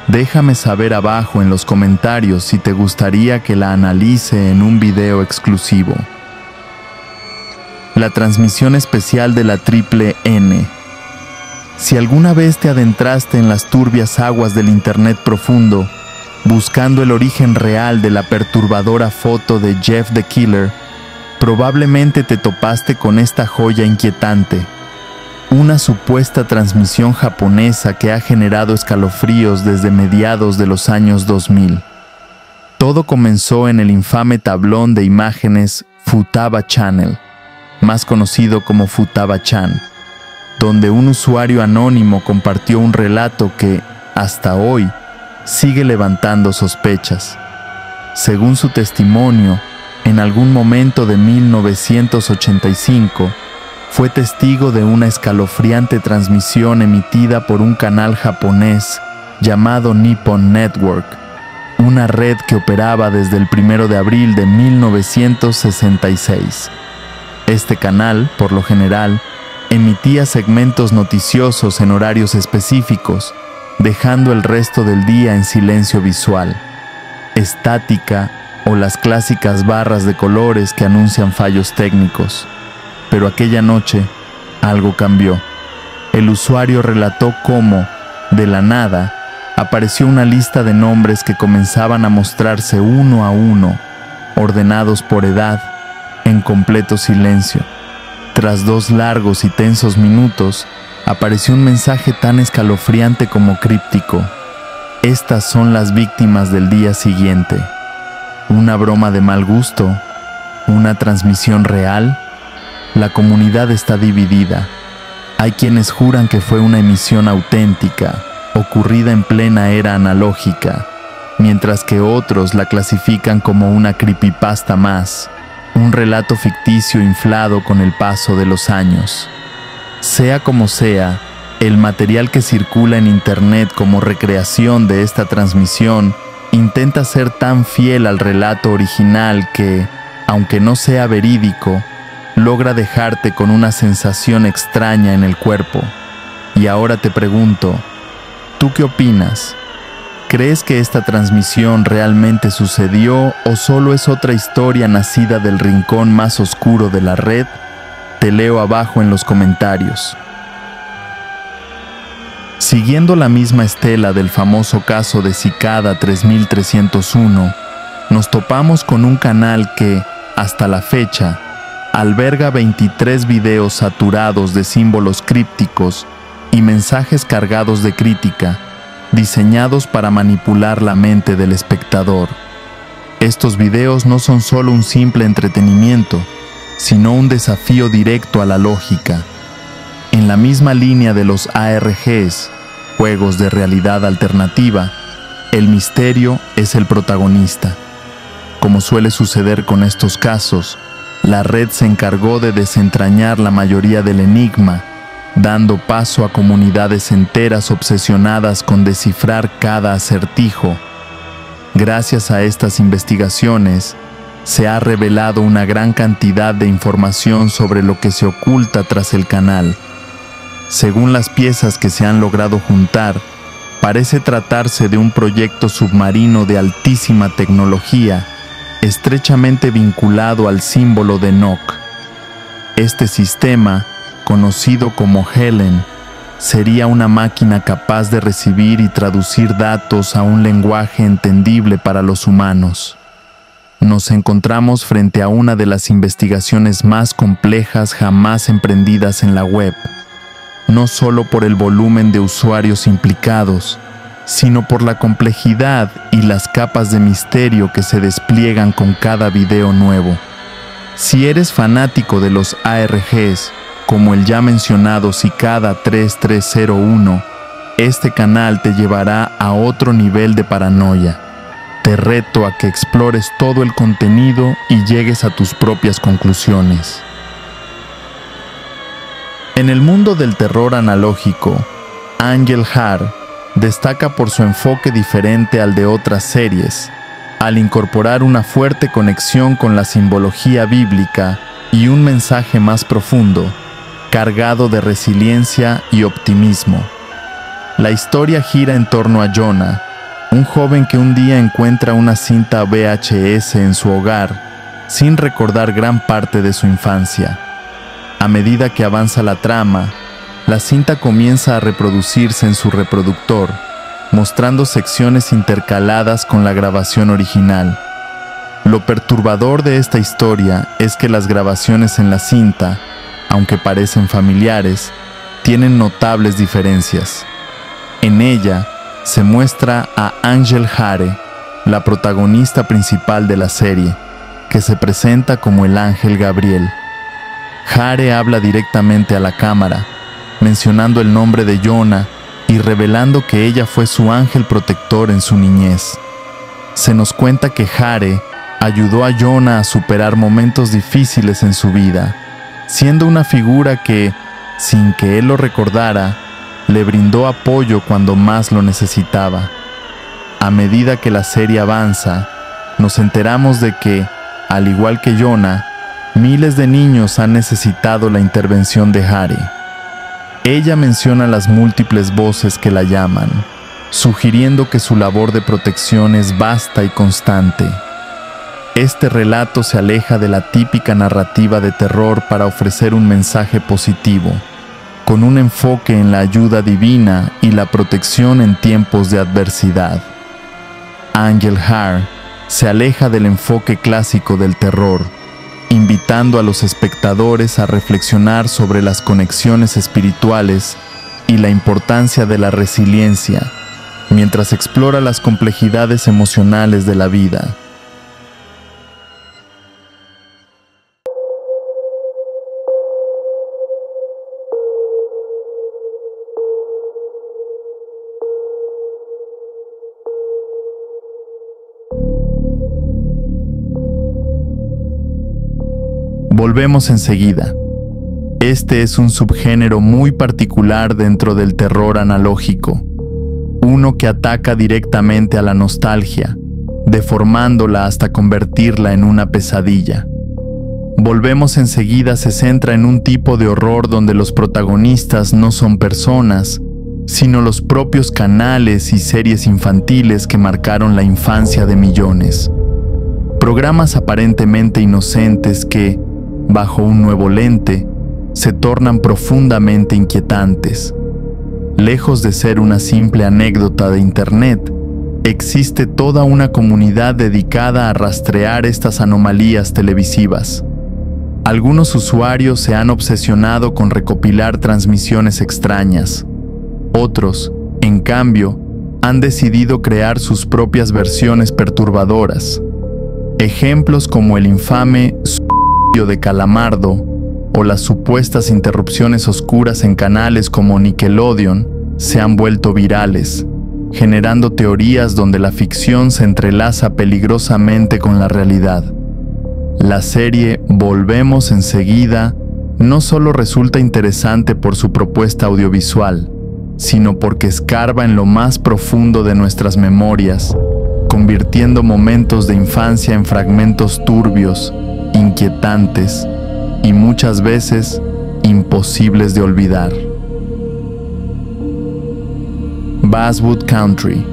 déjame saber abajo en los comentarios si te gustaría que la analice en un video exclusivo. La transmisión especial de la Triple N. Si alguna vez te adentraste en las turbias aguas del Internet profundo, buscando el origen real de la perturbadora foto de Jeff the Killer, probablemente te topaste con esta joya inquietante, una supuesta transmisión japonesa que ha generado escalofríos desde mediados de los años 2000. Todo comenzó en el infame tablón de imágenes Futaba Channel, más conocido como Futaba-chan, donde un usuario anónimo compartió un relato que, hasta hoy, sigue levantando sospechas. Según su testimonio, en algún momento de 1985, fue testigo de una escalofriante transmisión emitida por un canal japonés llamado Nippon Network, una red que operaba desde el 1 de abril de 1966. Este canal, por lo general, emitía segmentos noticiosos en horarios específicos, dejando el resto del día en silencio visual, estática o las clásicas barras de colores que anuncian fallos técnicos. Pero aquella noche, algo cambió. El usuario relató cómo, de la nada, apareció una lista de nombres que comenzaban a mostrarse uno a uno, ordenados por edad, en completo silencio. Tras 2 largos y tensos minutos, apareció un mensaje tan escalofriante como críptico. Estas son las víctimas del día siguiente. ¿Una broma de mal gusto? ¿Una transmisión real? La comunidad está dividida. Hay quienes juran que fue una emisión auténtica, ocurrida en plena era analógica, mientras que otros la clasifican como una creepypasta más, un relato ficticio inflado con el paso de los años. Sea como sea, el material que circula en Internet como recreación de esta transmisión intenta ser tan fiel al relato original que, aunque no sea verídico, logra dejarte con una sensación extraña en el cuerpo. Y ahora te pregunto, ¿tú qué opinas? ¿Crees que esta transmisión realmente sucedió o solo es otra historia nacida del rincón más oscuro de la red? Te leo abajo en los comentarios. Siguiendo la misma estela del famoso caso de Cicada 3301, nos topamos con un canal que, hasta la fecha, alberga 23 videos saturados de símbolos crípticos y mensajes cargados de crítica, diseñados para manipular la mente del espectador. Estos videos no son solo un simple entretenimiento, sino un desafío directo a la lógica. En la misma línea de los ARGs, juegos de realidad alternativa, el misterio es el protagonista. Como suele suceder con estos casos, la red se encargó de desentrañar la mayoría del enigma, dando paso a comunidades enteras obsesionadas con descifrar cada acertijo. Gracias a estas investigaciones, se ha revelado una gran cantidad de información sobre lo que se oculta tras el canal. Según las piezas que se han logrado juntar, parece tratarse de un proyecto submarino de altísima tecnología, estrechamente vinculado al símbolo de Nock. Este sistema, conocido como Helen, sería una máquina capaz de recibir y traducir datos a un lenguaje entendible para los humanos. Nos encontramos frente a una de las investigaciones más complejas jamás emprendidas en la web, no solo por el volumen de usuarios implicados, sino por la complejidad y las capas de misterio que se despliegan con cada video nuevo. Si eres fanático de los ARGs, como el ya mencionado Cicada 3301, este canal te llevará a otro nivel de paranoia. Te reto a que explores todo el contenido y llegues a tus propias conclusiones. En el mundo del terror analógico, Angel Hare destaca por su enfoque diferente al de otras series, al incorporar una fuerte conexión con la simbología bíblica y un mensaje más profundo, cargado de resiliencia y optimismo. La historia gira en torno a Jonah, un joven que un día encuentra una cinta VHS en su hogar, sin recordar gran parte de su infancia. A medida que avanza la trama, la cinta comienza a reproducirse en su reproductor, mostrando secciones intercaladas con la grabación original. Lo perturbador de esta historia es que las grabaciones en la cinta, aunque parecen familiares, tienen notables diferencias. En ella se muestra a Angel Hare, la protagonista principal de la serie, que se presenta como el ángel Gabriel. Hare habla directamente a la cámara, mencionando el nombre de Jonah y revelando que ella fue su ángel protector en su niñez. Se nos cuenta que Hare ayudó a Jonah a superar momentos difíciles en su vida, siendo una figura que, sin que él lo recordara, le brindó apoyo cuando más lo necesitaba. A medida que la serie avanza, nos enteramos de que, al igual que Jonah, miles de niños han necesitado la intervención de Hare. Ella menciona las múltiples voces que la llaman, sugiriendo que su labor de protección es vasta y constante. Este relato se aleja de la típica narrativa de terror para ofrecer un mensaje positivo, con un enfoque en la ayuda divina y la protección en tiempos de adversidad. Angel Heart se aleja del enfoque clásico del terror, invitando a los espectadores a reflexionar sobre las conexiones espirituales y la importancia de la resiliencia, mientras explora las complejidades emocionales de la vida. Volvemos enseguida. Este es un subgénero muy particular dentro del terror analógico, uno que ataca directamente a la nostalgia, deformándola hasta convertirla en una pesadilla. Volvemos enseguida se centra en un tipo de horror donde los protagonistas no son personas, sino los propios canales y series infantiles que marcaron la infancia de millones. Programas aparentemente inocentes que, bajo un nuevo lente, se tornan profundamente inquietantes. Lejos de ser una simple anécdota de Internet, existe toda una comunidad dedicada a rastrear estas anomalías televisivas. Algunos usuarios se han obsesionado con recopilar transmisiones extrañas. Otros, en cambio, han decidido crear sus propias versiones perturbadoras. Ejemplos como el infame de Calamardo o las supuestas interrupciones oscuras en canales como Nickelodeon se han vuelto virales, generando teorías donde la ficción se entrelaza peligrosamente con la realidad. La serie Volvemos enseguida no solo resulta interesante por su propuesta audiovisual, sino porque escarba en lo más profundo de nuestras memorias, convirtiendo momentos de infancia en fragmentos turbios, inquietantes y muchas veces imposibles de olvidar. Basswood Country.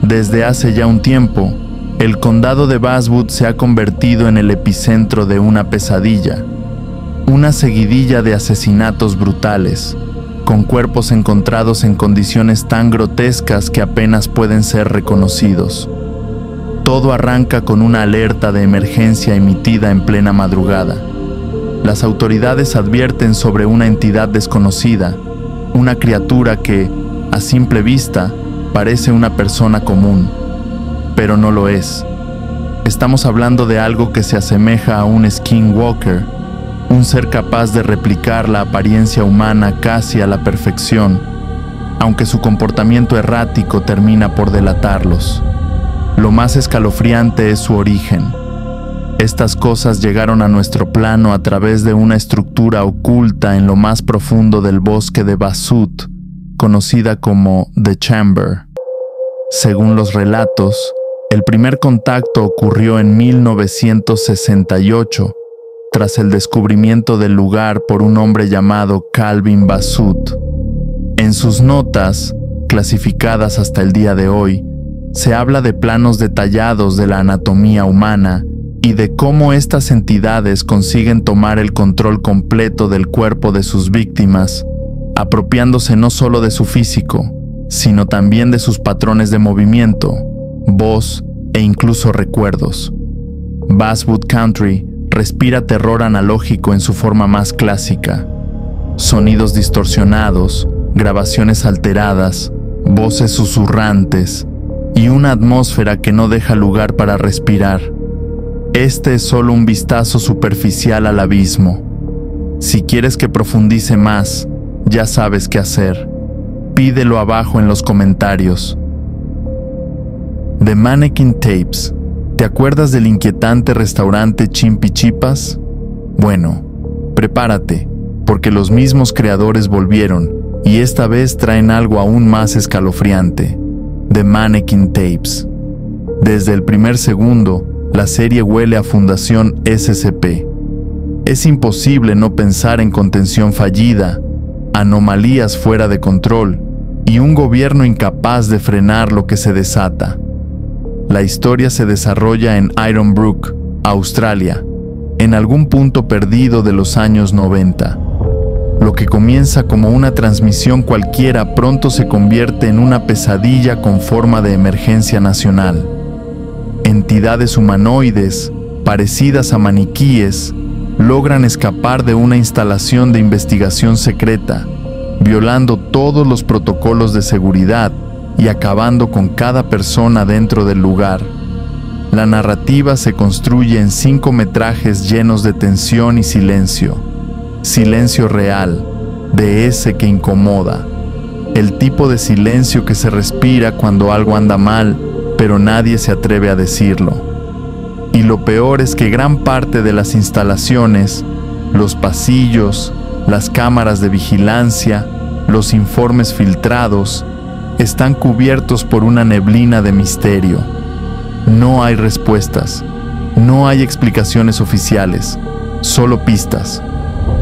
Desde hace ya un tiempo, el condado de Basswood se ha convertido en el epicentro de una pesadilla, una seguidilla de asesinatos brutales, con cuerpos encontrados en condiciones tan grotescas que apenas pueden ser reconocidos. Todo arranca con una alerta de emergencia emitida en plena madrugada. Las autoridades advierten sobre una entidad desconocida, una criatura que, a simple vista, parece una persona común, pero no lo es. Estamos hablando de algo que se asemeja a un skinwalker, un ser capaz de replicar la apariencia humana casi a la perfección, aunque su comportamiento errático termina por delatarlos. Lo más escalofriante es su origen. Estas cosas llegaron a nuestro plano a través de una estructura oculta en lo más profundo del bosque de Basswood, conocida como The Chamber. Según los relatos, el primer contacto ocurrió en 1968, tras el descubrimiento del lugar por un hombre llamado Calvin Basswood. En sus notas, clasificadas hasta el día de hoy, se habla de planos detallados de la anatomía humana y de cómo estas entidades consiguen tomar el control completo del cuerpo de sus víctimas, apropiándose no solo de su físico, sino también de sus patrones de movimiento, voz e incluso recuerdos. Basswood Country respira terror analógico en su forma más clásica. Sonidos distorsionados, grabaciones alteradas, voces susurrantes y una atmósfera que no deja lugar para respirar. Este es solo un vistazo superficial al abismo. Si quieres que profundice más, ya sabes qué hacer. Pídelo abajo en los comentarios. The Mannequin Tapes. ¿Te acuerdas del inquietante restaurante Chimpichipas? Bueno, prepárate, porque los mismos creadores volvieron y esta vez traen algo aún más escalofriante. The Mannequin Tapes. Desde el primer segundo, la serie huele a Fundación SCP. Es imposible no pensar en contención fallida, anomalías fuera de control y un gobierno incapaz de frenar lo que se desata. La historia se desarrolla en Iron Brook, Australia, en algún punto perdido de los años 90. Lo que comienza como una transmisión cualquiera pronto se convierte en una pesadilla con forma de emergencia nacional. Entidades humanoides, parecidas a maniquíes, logran escapar de una instalación de investigación secreta, violando todos los protocolos de seguridad y acabando con cada persona dentro del lugar. La narrativa se construye en 5 metrajes llenos de tensión y silencio. Silencio real, de ese que incomoda. El tipo de silencio que se respira cuando algo anda mal, pero nadie se atreve a decirlo. Y lo peor es que gran parte de las instalaciones, los pasillos, las cámaras de vigilancia, los informes filtrados, están cubiertos por una neblina de misterio. No hay respuestas, no hay explicaciones oficiales, solo pistas.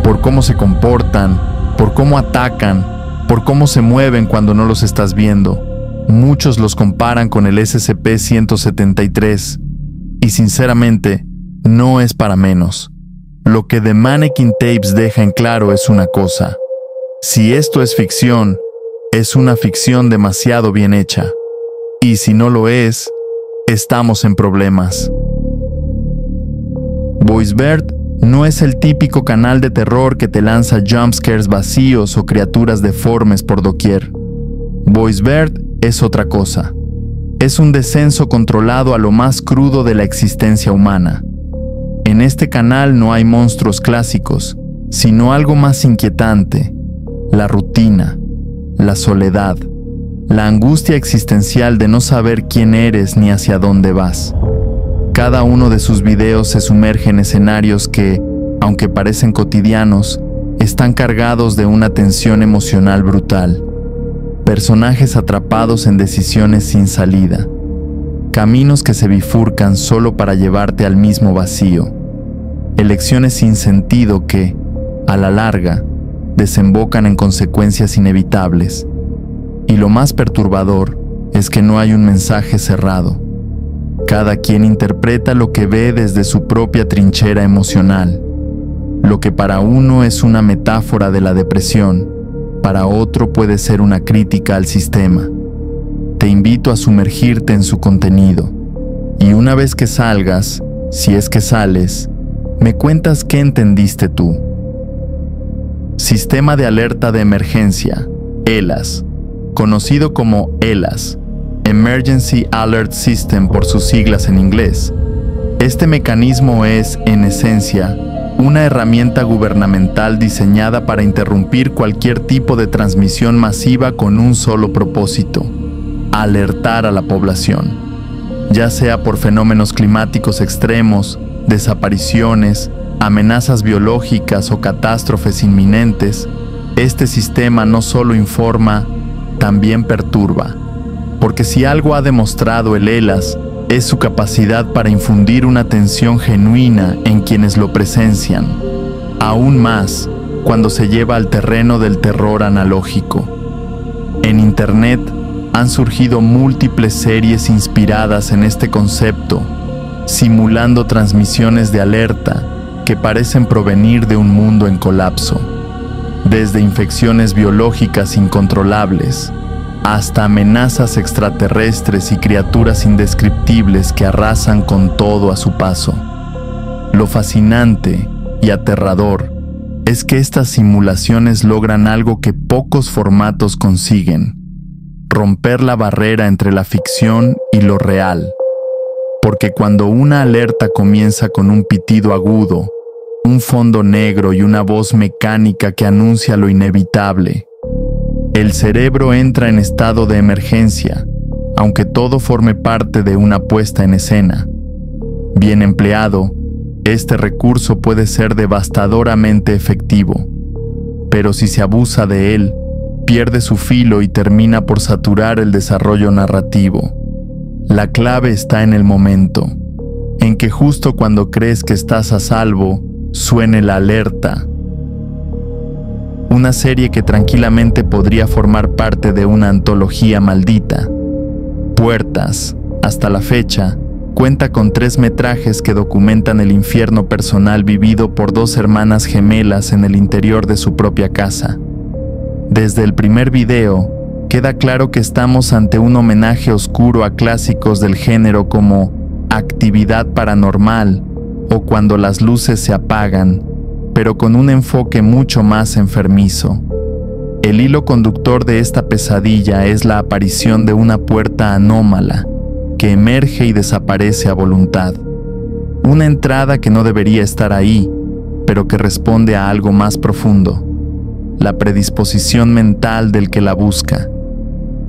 Por cómo se comportan, por cómo atacan, por cómo se mueven cuando no los estás viendo. Muchos los comparan con el SCP-173, y sinceramente, no es para menos. Lo que The Mannequin Tapes deja en claro es una cosa. Si esto es ficción, es una ficción demasiado bien hecha. Y si no lo es, estamos en problemas. VoiceBird no es el típico canal de terror que te lanza jumpscares vacíos o criaturas deformes por doquier. VoiceBird es otra cosa. Es un descenso controlado a lo más crudo de la existencia humana. En este canal no hay monstruos clásicos, sino algo más inquietante: la rutina, la soledad, la angustia existencial de no saber quién eres ni hacia dónde vas. Cada uno de sus videos se sumerge en escenarios que, aunque parecen cotidianos, están cargados de una tensión emocional brutal. Personajes atrapados en decisiones sin salida. Caminos que se bifurcan solo para llevarte al mismo vacío. Elecciones sin sentido que, a la larga, desembocan en consecuencias inevitables. Y lo más perturbador es que no hay un mensaje cerrado. Cada quien interpreta lo que ve desde su propia trinchera emocional. Lo que para uno es una metáfora de la depresión, para otro puede ser una crítica al sistema. Te invito a sumergirte en su contenido. Y una vez que salgas, si es que sales, me cuentas qué entendiste tú. Sistema de Alerta de Emergencia, ELAS, conocido como ELAS, Emergency Alert System por sus siglas en inglés. Este mecanismo es, en esencia, una herramienta gubernamental diseñada para interrumpir cualquier tipo de transmisión masiva con un solo propósito: alertar a la población. Ya sea por fenómenos climáticos extremos, desapariciones, amenazas biológicas o catástrofes inminentes, este sistema no solo informa, también perturba. Porque si algo ha demostrado el ELAS, es su capacidad para infundir una tensión genuina en quienes lo presencian. Aún más, cuando se lleva al terreno del terror analógico. En Internet han surgido múltiples series inspiradas en este concepto, simulando transmisiones de alerta que parecen provenir de un mundo en colapso. Desde infecciones biológicas incontrolables, hasta amenazas extraterrestres y criaturas indescriptibles que arrasan con todo a su paso. Lo fascinante y aterrador es que estas simulaciones logran algo que pocos formatos consiguen: romper la barrera entre la ficción y lo real. Porque cuando una alerta comienza con un pitido agudo, un fondo negro y una voz mecánica que anuncia lo inevitable, el cerebro entra en estado de emergencia, aunque todo forme parte de una puesta en escena. Bien empleado, este recurso puede ser devastadoramente efectivo, pero si se abusa de él, pierde su filo y termina por saturar el desarrollo narrativo. La clave está en el momento, en que justo cuando crees que estás a salvo, suene la alerta. Una serie que tranquilamente podría formar parte de una antología maldita. Puertas, hasta la fecha, cuenta con 3 metrajes que documentan el infierno personal vivido por 2 hermanas gemelas en el interior de su propia casa. Desde el primer video, queda claro que estamos ante un homenaje oscuro a clásicos del género como Actividad Paranormal o Cuando las luces se apagan, pero con un enfoque mucho más enfermizo. El hilo conductor de esta pesadilla es la aparición de una puerta anómala que emerge y desaparece a voluntad. Una entrada que no debería estar ahí, pero que responde a algo más profundo: la predisposición mental del que la busca.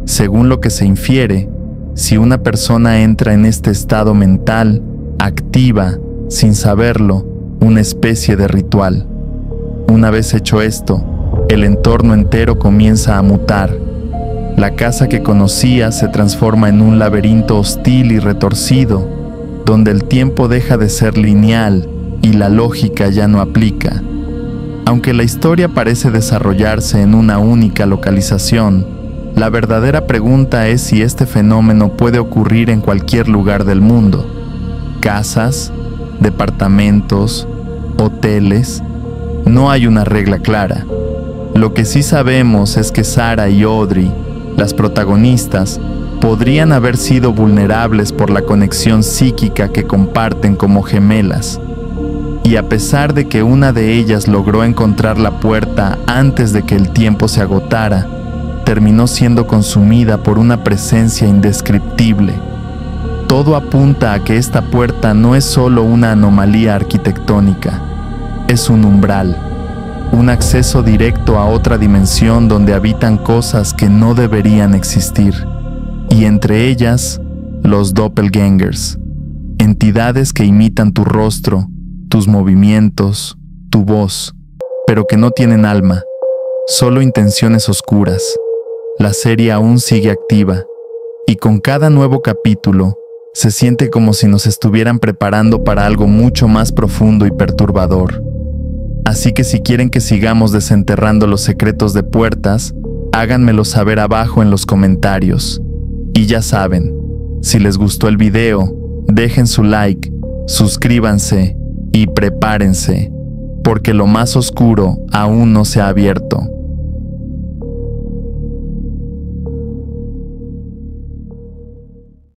Según lo que se infiere, si una persona entra en este estado mental, activa, sin saberlo, una especie de ritual. Una vez hecho esto, el entorno entero comienza a mutar. La casa que conocía se transforma en un laberinto hostil y retorcido, donde el tiempo deja de ser lineal y la lógica ya no aplica. Aunque la historia parece desarrollarse en una única localización, la verdadera pregunta es si este fenómeno puede ocurrir en cualquier lugar del mundo. Casas, departamentos, hoteles, no hay una regla clara. Lo que sí sabemos es que Sarah y Audrey, las protagonistas, podrían haber sido vulnerables por la conexión psíquica que comparten como gemelas. Y a pesar de que una de ellas logró encontrar la puerta antes de que el tiempo se agotara, terminó siendo consumida por una presencia indescriptible. Todo apunta a que esta puerta no es solo una anomalía arquitectónica, es un umbral, un acceso directo a otra dimensión donde habitan cosas que no deberían existir, y entre ellas, los doppelgangers, entidades que imitan tu rostro, tus movimientos, tu voz, pero que no tienen alma, solo intenciones oscuras. La serie aún sigue activa, y con cada nuevo capítulo, se siente como si nos estuvieran preparando para algo mucho más profundo y perturbador. Así que si quieren que sigamos desenterrando los secretos de Puertas, háganmelo saber abajo en los comentarios. Y ya saben, si les gustó el video, dejen su like, suscríbanse y prepárense, porque lo más oscuro aún no se ha abierto.